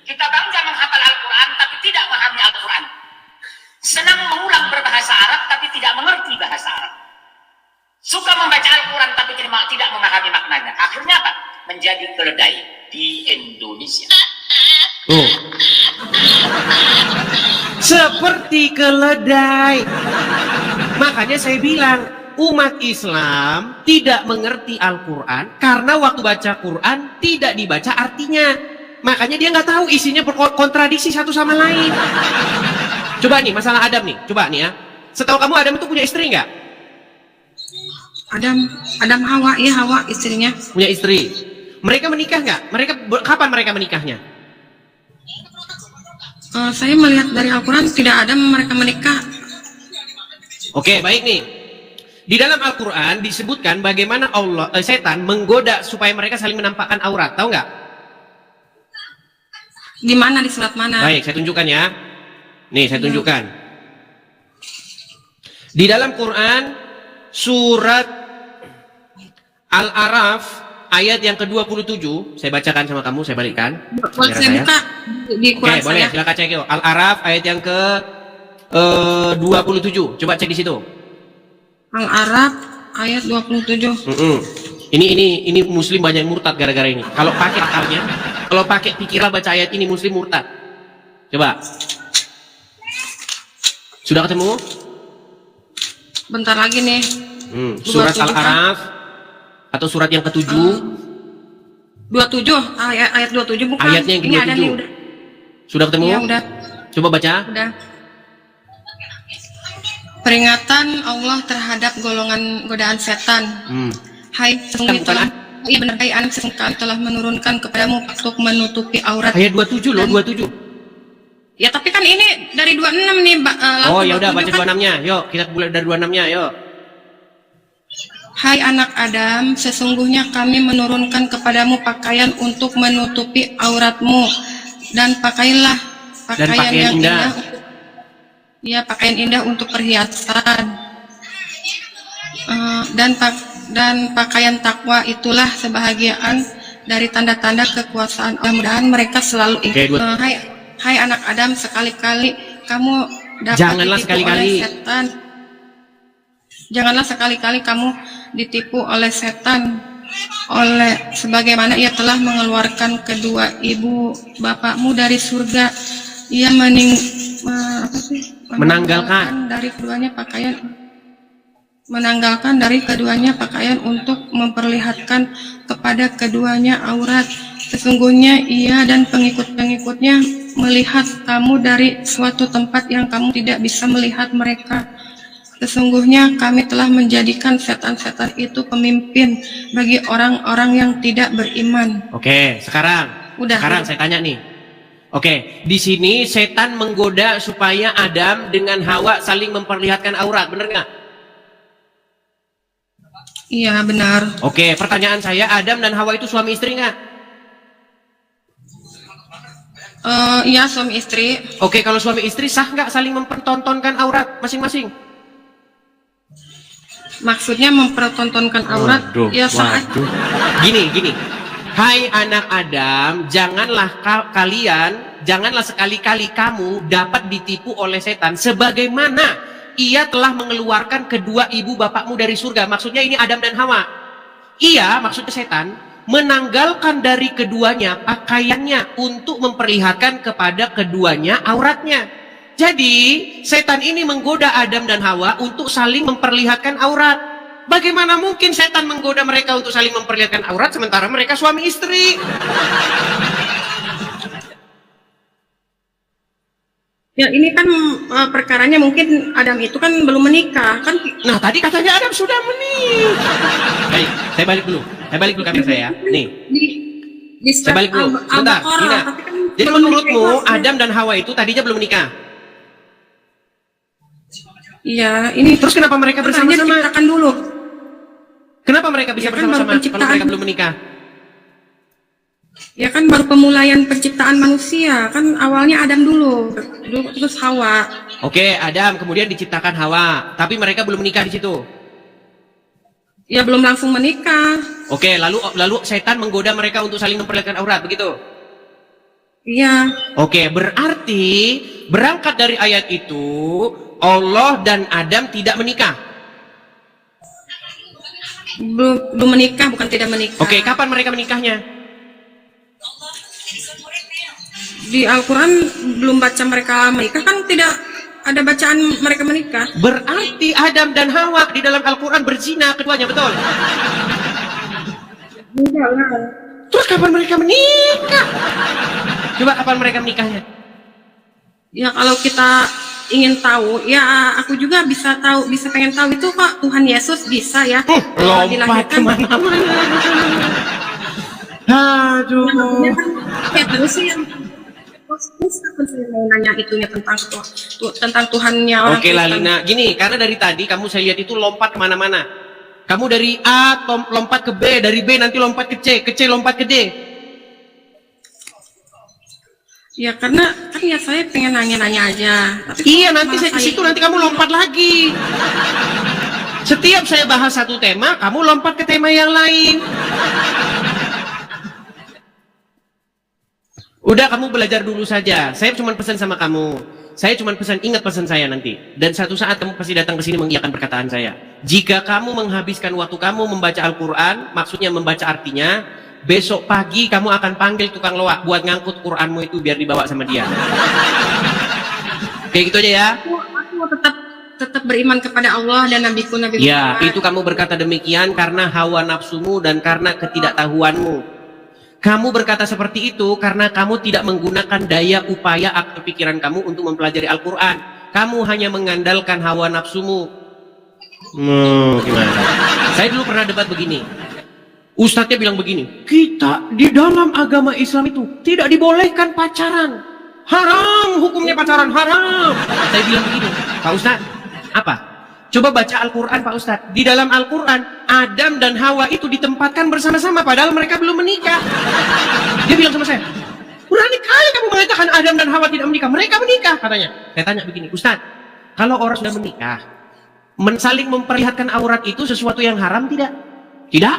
Speaker 6: Kita bangga menghafal Al-Quran tapi tidak memahami Al-Quran. Senang mengulang berbahasa Arab tapi tidak mengerti bahasa Arab. Suka membaca Al-Quran tapi tidak memahami maknanya. Akhirnya apa? Menjadi keledai di Indonesia.
Speaker 1: Oh. Seperti keledai. Makanya saya bilang, umat Islam tidak mengerti Al-Quran karena waktu baca Quran tidak dibaca artinya. Makanya dia nggak tahu isinya berkontradiksi satu sama lain. Coba nih masalah Adam nih, coba nih ya. Setahu kamu Adam itu punya istri nggak?
Speaker 5: Adam Hawa, iya Hawa istrinya.
Speaker 1: Punya istri. Mereka menikah nggak? Kapan mereka menikahnya?
Speaker 5: Saya melihat dari Al-Quran tidak ada mereka menikah.
Speaker 1: Oke, baik nih. Di dalam Al-Quran disebutkan bagaimana setan menggoda supaya mereka saling menampakkan aurat. Tahu nggak?
Speaker 5: Di mana, di surat mana?
Speaker 1: Baik, saya tunjukkan ya. Nih, saya tunjukkan. Di dalam Quran surat Al-Araf ayat yang ke-27, saya bacakan sama kamu, saya balikkan.
Speaker 5: Boleh saya buka di
Speaker 1: Oke,
Speaker 5: Quran
Speaker 1: boleh,
Speaker 5: saya.
Speaker 1: silakan cek yuk. Al-Araf ayat yang ke-27. Coba cek di situ.
Speaker 5: Al-Araf ayat 27.
Speaker 1: Ini muslim banyak murtad gara-gara ini. Kalau pakai akalnya, kalau pakai pikiran baca ayat ini muslim murtad. Coba. Sudah ketemu?
Speaker 5: Bentar lagi nih.
Speaker 1: Surat
Speaker 5: 27 kan?
Speaker 1: Al-Araf atau surat yang ke-7?
Speaker 5: 27, ayat 27 bukan.
Speaker 1: Ayatnya yang
Speaker 5: Ini ada nih
Speaker 1: ke-27.
Speaker 5: udah.
Speaker 1: Sudah ketemu?
Speaker 5: Iya, udah.
Speaker 1: Coba baca.
Speaker 5: Udah. Peringatan Allah terhadap golongan godaan setan. Hai, sesungguhnya
Speaker 1: Bukan,
Speaker 5: telah iya benar, hai anak sesungguhnya telah menurunkan kepadamu untuk menutupi aurat.
Speaker 1: Ayat 27 loh, 27.
Speaker 5: Ya tapi kan ini dari 26 nih,
Speaker 1: Oh, ya udah baca
Speaker 5: 27 kan.
Speaker 1: 26-nya. Yuk, kita mulai dari 26-nya, yuk.
Speaker 5: Hai anak Adam, sesungguhnya kami menurunkan kepadamu pakaian untuk menutupi auratmu dan pakailah pakaian yang indah. Ya, pakaian indah untuk perhiasan. dan pakaian takwa itulah sebahagian dari tanda-tanda kekuasaan. Mudah-mudahan mereka selalu
Speaker 1: Oke,
Speaker 5: ingat. Hai anak Adam, sekali-kali kamu dapat
Speaker 1: Janganlah
Speaker 5: ditipu
Speaker 1: sekali-kali.
Speaker 5: oleh setan. Janganlah sekali-kali kamu ditipu oleh setan, oleh sebagaimana ia telah mengeluarkan kedua ibu bapakmu dari surga. Ia
Speaker 1: Menanggalkan.
Speaker 5: menanggalkan dari keduanya pakaian untuk memperlihatkan kepada keduanya aurat. Sesungguhnya ia dan pengikut-pengikutnya melihat kamu dari suatu tempat yang kamu tidak bisa melihat mereka. Sesungguhnya kami telah menjadikan setan-setan itu pemimpin bagi orang-orang yang tidak beriman.
Speaker 1: Oke, sekarang
Speaker 5: Udah.
Speaker 1: saya tanya nih. Oke, di sini setan menggoda supaya Adam dengan Hawa saling memperlihatkan aurat, bener nggak?
Speaker 5: Iya, benar.
Speaker 1: Oke, pertanyaan saya, Adam dan Hawa itu suami istri nggak?
Speaker 5: Iya, suami istri.
Speaker 1: Oke, kalau suami istri sah nggak saling mempertontonkan aurat masing-masing?
Speaker 5: Maksudnya mempertontonkan aurat. Ya sah.
Speaker 1: Gini. Hai anak Adam, janganlah sekali-kali kamu dapat ditipu oleh setan sebagaimana ia telah mengeluarkan kedua ibu bapakmu dari surga. Maksudnya ini Adam dan Hawa. Ia, maksudnya setan, menanggalkan dari keduanya pakaiannya untuk memperlihatkan kepada keduanya auratnya. Jadi setan ini menggoda Adam dan Hawa untuk saling memperlihatkan aurat. Bagaimana mungkin setan menggoda mereka untuk saling memperlihatkan aurat sementara mereka suami istri?
Speaker 5: Ya ini kan perkaranya mungkin Adam itu kan belum menikah kan.
Speaker 1: Nah tadi katanya Adam sudah menikah. Baik, saya balik dulu kamera saya. Nih, saya balik dulu. Sebentar, Gina. Jadi menurutmu Adam dan Hawa itu tadinya belum menikah?
Speaker 5: Iya, ini
Speaker 1: Terus kenapa mereka bersama-sama?
Speaker 5: diciptakan dulu.
Speaker 1: Kenapa mereka bisa
Speaker 5: Ya kan
Speaker 1: bersama-sama
Speaker 5: baru penciptaan.
Speaker 1: kalau mereka belum menikah?
Speaker 5: Ya kan baru pemulaian penciptaan manusia, kan awalnya Adam dulu terus Hawa.
Speaker 1: Oke, Adam kemudian diciptakan Hawa, tapi mereka belum menikah di situ.
Speaker 5: Ya belum langsung menikah.
Speaker 1: Oke, lalu setan menggoda mereka untuk saling memperlihatkan aurat, begitu?
Speaker 5: Iya.
Speaker 1: Oke, berarti berangkat dari ayat itu Allah dan Adam tidak menikah.
Speaker 5: Belum menikah, bukan tidak menikah.
Speaker 1: Oke, kapan mereka menikahnya?
Speaker 5: Di Al-Quran belum baca mereka menikah, kan tidak ada bacaan mereka menikah.
Speaker 1: Berarti Adam dan Hawa di dalam Al-Quran berzina keduanya, betul?
Speaker 5: Enggak lah.
Speaker 1: Terus kapan mereka menikah? Coba kapan mereka menikahnya?
Speaker 5: Ya kalau kita ingin tahu, ya aku juga bisa tahu, bisa pengen tahu itu kok Tuhan Yesus bisa ya
Speaker 1: Lompat kemana-mana. Aduh.
Speaker 5: Ya kan, ya terus sih yang terus aku sih mau nanya itunya tentang Tuhannya orang
Speaker 1: Oke lah
Speaker 5: Kristen.
Speaker 1: Lina, gini, karena dari tadi kamu saya lihat itu lompat kemana-mana. Kamu dari A lompat ke B, dari B nanti lompat ke C lompat ke D.
Speaker 5: Ya karena kan ya saya pengen nanya-nanya aja. Tapi
Speaker 1: Iya,
Speaker 5: kok
Speaker 1: nanti
Speaker 5: malah
Speaker 1: saya ke situ nanti kamu lompat lagi. Setiap saya bahas satu tema, kamu lompat ke tema yang lain. Udah, kamu belajar dulu saja. Saya cuma pesan sama kamu. Saya cuma pesan, ingat pesan saya nanti. Dan satu saat kamu pasti datang ke sini mengiyakan perkataan saya. Jika kamu menghabiskan waktu kamu membaca Al-Quran, maksudnya membaca artinya, besok pagi kamu akan panggil tukang loak buat ngangkut Quranmu itu biar dibawa sama dia. Kayak gitu aja ya.
Speaker 5: aku tetap beriman kepada Allah dan nabiku
Speaker 1: Ya,
Speaker 5: Muhammad.
Speaker 1: itu kamu berkata demikian karena hawa nafsumu dan karena ketidaktahuanmu. Kamu berkata seperti itu karena kamu tidak menggunakan daya upaya akal pikiran kamu untuk mempelajari Al-Quran. Kamu hanya mengandalkan hawa nafsumu. Gimana? Saya dulu pernah debat begini. Ustadznya bilang begini, kita di dalam agama Islam itu tidak dibolehkan pacaran. Haram, hukumnya pacaran, haram. Saya bilang begini, Pak Ustadz, apa? Coba baca Al-Quran Pak Ustadz. Di dalam Al-Quran, Adam dan Hawa itu ditempatkan bersama-sama padahal mereka belum menikah. Dia bilang sama saya, berani kali kamu mengatakan Adam dan Hawa tidak menikah. Mereka menikah katanya. Saya tanya begini, Ustadz, kalau orang sudah menikah, saling memperlihatkan aurat itu sesuatu yang haram tidak? Tidak.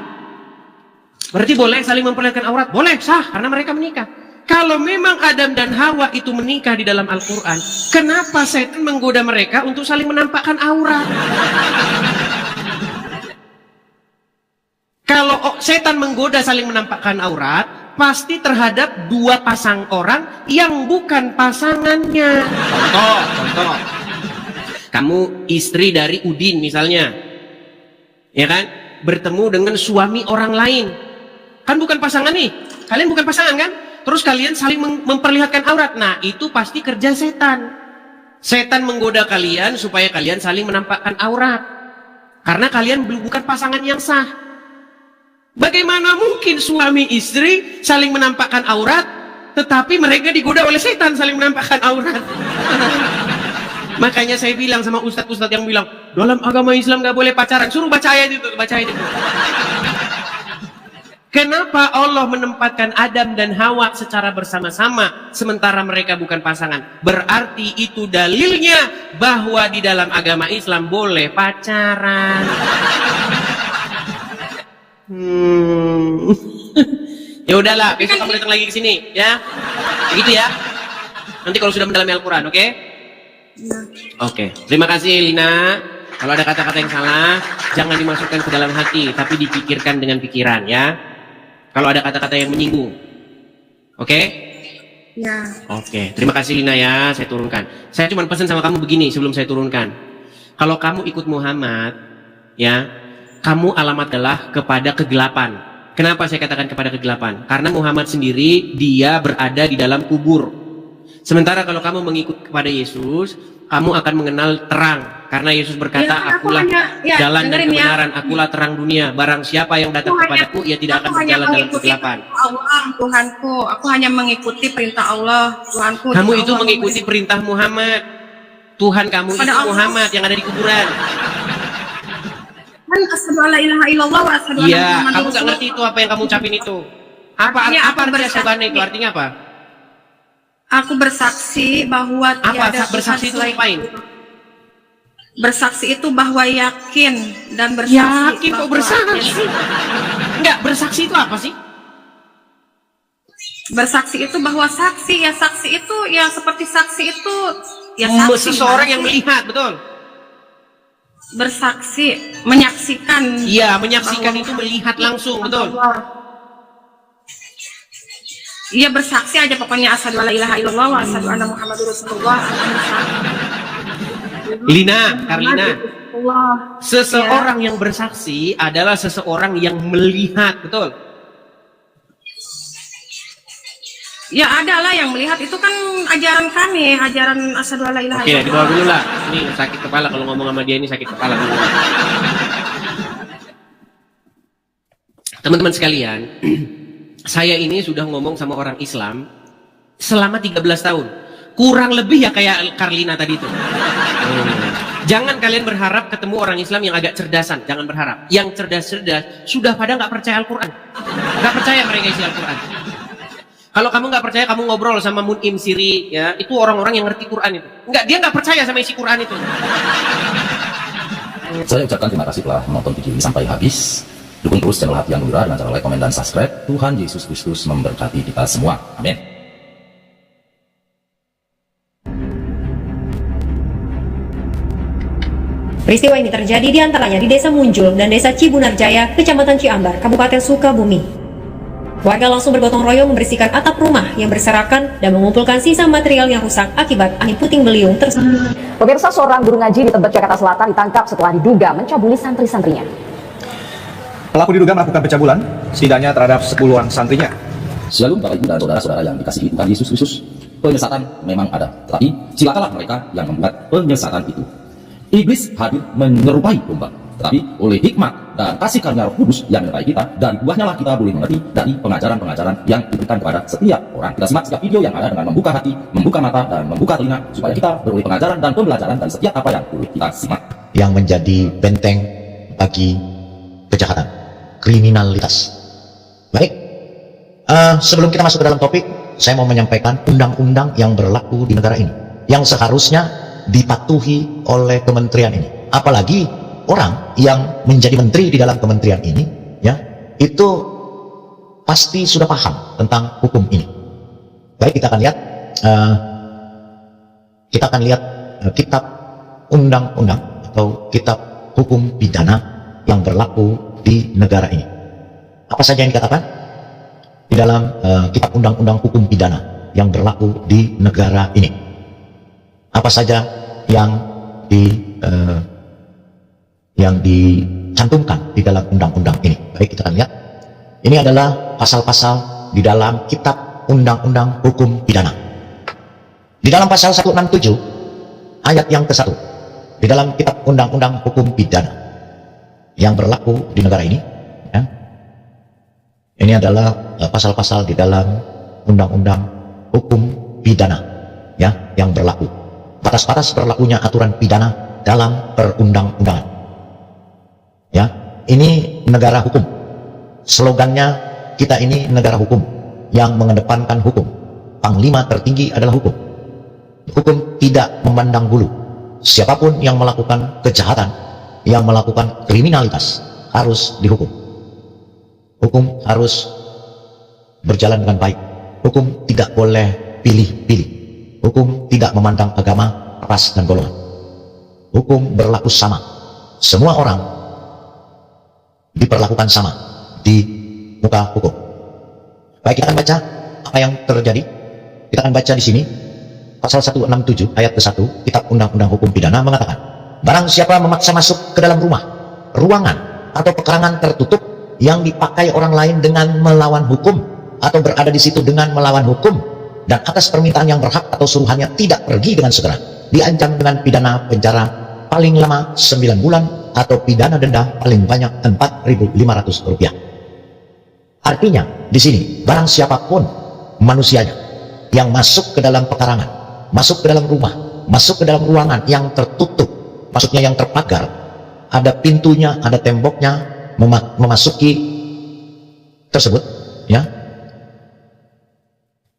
Speaker 1: Berarti boleh saling memperlihatkan aurat? Boleh, sah, karena mereka menikah. Kalau memang Adam dan Hawa itu menikah di dalam Al-Quran, kenapa setan menggoda mereka untuk saling menampakkan aurat? Kalau setan menggoda saling menampakkan aurat, pasti terhadap dua pasang orang yang bukan pasangannya. Contoh. Kamu istri dari Udin misalnya, ya kan? Bertemu dengan suami orang lain. Kan bukan pasangan nih. Kalian bukan pasangan kan? Terus kalian saling memperlihatkan aurat. Nah, itu pasti kerja setan. Setan menggoda kalian supaya kalian saling menampakkan aurat. Karena kalian bukan pasangan yang sah. Bagaimana mungkin suami istri saling menampakkan aurat, tetapi mereka digoda oleh setan saling menampakkan aurat? Makanya saya bilang sama ustadz-ustadz yang bilang, dalam agama Islam gak boleh pacaran. Suruh baca ayat itu, baca ayat itu. Kenapa Allah menempatkan Adam dan Hawa secara bersama-sama sementara mereka bukan pasangan? Berarti itu dalilnya bahwa di dalam agama Islam boleh pacaran. Ya udahlah, besok kamu datang lagi ke sini, ya. Begitu ya. Nanti kalau sudah mendalami Al-Quran, oke? Oke. Terima kasih Lina. Kalau ada kata-kata yang salah, jangan dimasukkan ke dalam hati, tapi dipikirkan dengan pikiran, ya. Kalau ada kata-kata yang menyinggung, oke?
Speaker 5: Ya.
Speaker 1: Oke, terima kasih Lina ya, saya turunkan. Saya cuma pesan sama kamu begini sebelum saya turunkan. Kalau kamu ikut Muhammad, ya, kamu alamat adalah kepada kegelapan. Kenapa saya katakan kepada kegelapan? Karena Muhammad sendiri, dia berada di dalam kubur. Sementara kalau kamu mengikut kepada Yesus, kamu akan mengenal terang. Karena Yesus berkata, akulah jalan dan kebenaran, akulah terang dunia. Barang siapa yang datang kepadaku, ia tidak akan berjalan dalam kegelapan.
Speaker 5: Allah, Tuhanku, aku hanya mengikuti perintah Allah, Tuhanku.
Speaker 1: Kamu itu mengikuti perintah Muhammad. Tuhan kamu itu Muhammad yang ada di kuburan.
Speaker 5: Kan asyhadu alla ilaha illallah wa asyhadu anna
Speaker 1: Iya,
Speaker 5: Muhammadar
Speaker 1: kamu nggak
Speaker 5: Rasulullah.
Speaker 1: ngerti itu apa yang kamu ucapin itu. Apa arti asyhadu itu? Artinya apa?
Speaker 5: Aku bersaksi bahwa tiada Tuhan
Speaker 1: bersaksi itu
Speaker 5: selain
Speaker 1: ngapain?
Speaker 5: Bersaksi itu bahwa yakin dan bersaksi.
Speaker 1: Yakin kok bersaksi? Enggak, bersaksi itu apa sih?
Speaker 5: Bersaksi itu bahwa saksi itu ya seperti saksi itu ya saksi.
Speaker 1: Seseorang yang melihat, betul.
Speaker 5: Bersaksi, menyaksikan.
Speaker 1: Iya, menyaksikan itu melihat langsung, betul.
Speaker 5: Iya, bersaksi aja pokoknya asyhadu alla ilaha illallah wa asyhadu anna Muhammadar Rasulullah.
Speaker 1: Lina, Karlina, seseorang yang bersaksi adalah seseorang yang melihat, betul?
Speaker 5: Ya ada lah yang melihat, itu kan ajaran kami, ajaran asyhadu alla ilaha illallah.
Speaker 1: Oke, dibawa dulu lah. Ini sakit kepala kalau ngomong sama dia, ini sakit kepala dulu. Teman-teman sekalian, saya ini sudah ngomong sama orang Islam selama 13 tahun. Kurang lebih ya kayak Karlina tadi itu. Jangan kalian berharap ketemu orang Islam yang agak cerdasan. Jangan berharap. Yang cerdas-cerdas sudah pada nggak percaya Al-Quran. Nggak percaya mereka isi Al-Quran. Kalau kamu nggak percaya, kamu ngobrol sama Mun'im Siri, ya, itu orang-orang yang ngerti Quran itu. Nggak, dia nggak percaya sama isi Quran itu.
Speaker 7: Saya ucapkan terima kasih telah menonton video ini sampai habis. Dukung terus channel Hati Yang Nurani dengan cara like, komen, dan subscribe. Tuhan Yesus Kristus memberkati kita semua. Amin.
Speaker 8: Peristiwa ini terjadi di antaranya di Desa Munjul dan Desa Cibunarjaya, Kecamatan Ciambar, Kabupaten Sukabumi. Warga langsung bergotong royong membersihkan atap rumah yang berserakan dan mengumpulkan sisa material yang rusak akibat angin puting beliung tersebut.
Speaker 9: Pemirsa, seorang guru ngaji di Tebet, Jakarta Selatan ditangkap setelah diduga mencabuli santri-santrinya.
Speaker 10: Pelaku diduga melakukan pencabulan, setidaknya terhadap 10-an santrinya.
Speaker 7: Shalom Bapak Ibu dan Saudara-saudara yang dikasihi Tuhan Yesus Kristus. Penyesatan memang ada, tetapi celakalah mereka yang membuat penyesatan itu. Iblis hadir menyerupai domba, tetapi oleh hikmat dan kasih karunia Roh Kudus yang menyertai kita, dari buahnya lah kita boleh mengerti dari pengajaran-pengajaran yang diberikan kepada setiap orang. Kita simak setiap video yang ada dengan membuka hati, membuka mata, dan membuka telinga, supaya kita beroleh pengajaran dan pembelajaran dan setiap apa yang perlu kita simak.
Speaker 11: Yang menjadi benteng bagi kejahatan, kriminalitas. Baik, sebelum kita masuk ke dalam topik, saya mau menyampaikan undang-undang yang berlaku di negara ini, yang seharusnya dipatuhi oleh kementerian ini. Apalagi orang yang menjadi menteri di dalam kementerian ini, ya, itu pasti sudah paham tentang hukum ini. Baik, kita akan lihat kitab undang-undang atau kitab hukum pidana yang berlaku di negara ini. Apa saja yang dikatakan di dalam kitab undang-undang hukum pidana yang berlaku di negara ini? Apa saja yang dicantumkan di dalam undang-undang ini? Baik, kita akan lihat. Ini adalah pasal-pasal di dalam kitab undang-undang hukum pidana. Di dalam pasal 167 ayat yang ke-1 di dalam kitab undang-undang hukum pidana yang berlaku di negara ini, ya. Ini adalah pasal-pasal di dalam undang-undang hukum pidana, ya, yang berlaku. Batas-batas berlakunya aturan pidana dalam perundang-undangan. Ya, ini negara hukum. Slogannya, kita ini negara hukum yang mengedepankan hukum. Panglima tertinggi adalah hukum. Hukum tidak memandang bulu. Siapapun yang melakukan kejahatan, yang melakukan kriminalitas, harus dihukum. Hukum harus berjalan dengan baik. Hukum tidak boleh pilih-pilih. Hukum tidak memandang agama, ras, dan golongan. Hukum berlaku sama. Semua orang diperlakukan sama di muka hukum. Baik, kita akan baca apa yang terjadi. Kita akan baca di sini pasal 167 ayat ke-1 kitab undang-undang hukum pidana mengatakan, barang siapa memaksa masuk ke dalam rumah, ruangan, atau pekarangan tertutup yang dipakai orang lain dengan melawan hukum, atau berada di situ dengan melawan hukum, dan atas permintaan yang berhak atau suruhannya tidak pergi dengan segera, diancam dengan pidana penjara paling lama 9 bulan atau pidana denda paling banyak Rp4.500. Artinya, di sini, barang siapapun manusianya yang masuk ke dalam pekarangan, masuk ke dalam rumah, masuk ke dalam ruangan yang tertutup, maksudnya yang terpagar, ada pintunya, ada temboknya, memasuki tersebut, ya,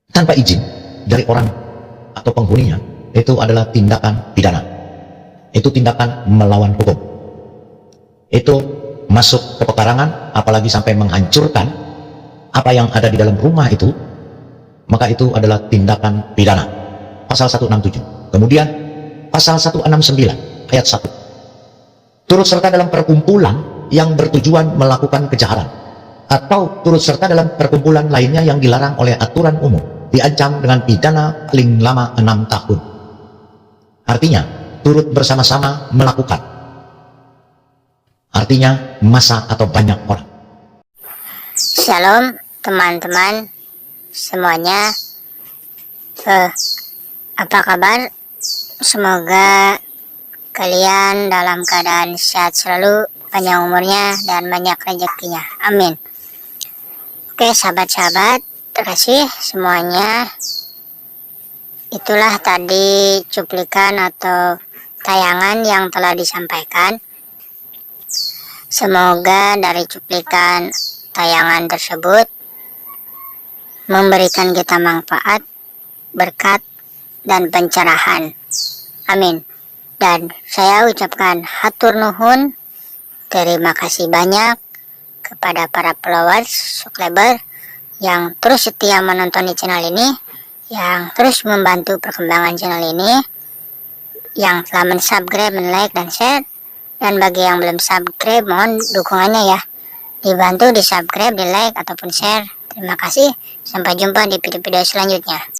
Speaker 11: tanpa izin dari orang atau penghuninya, itu adalah tindakan pidana. Itu tindakan melawan hukum. Itu masuk ke pekarangan, apalagi sampai menghancurkan apa yang ada di dalam rumah itu, maka itu adalah tindakan pidana. Pasal 167. Kemudian pasal 169 ayat 1. Turut serta dalam perkumpulan yang bertujuan melakukan kejahatan, atau turut serta dalam perkumpulan lainnya yang dilarang oleh aturan umum, diancam dengan pidana paling lama 6 tahun. Artinya, turut bersama-sama melakukan. Artinya, massa atau banyak orang.
Speaker 4: Shalom teman-teman semuanya. Apa kabar? Semoga kalian dalam keadaan sehat selalu, panjang umurnya, dan banyak rezekinya. Amin. Oke sahabat-sahabat, terima kasih semuanya. Itulah tadi cuplikan atau tayangan yang telah disampaikan. Semoga dari cuplikan tayangan tersebut memberikan kita manfaat, berkat, dan pencerahan. Amin. Dan saya ucapkan hatur nuhun, terima kasih banyak kepada para followers, subscriber yang terus setia menonton di channel ini, yang terus membantu perkembangan channel ini, yang telah mensubscribe, like, dan share. Dan bagi yang belum subscribe, mohon dukungannya ya. Dibantu di subscribe, di like, ataupun share. Terima kasih. Sampai jumpa di video-video selanjutnya.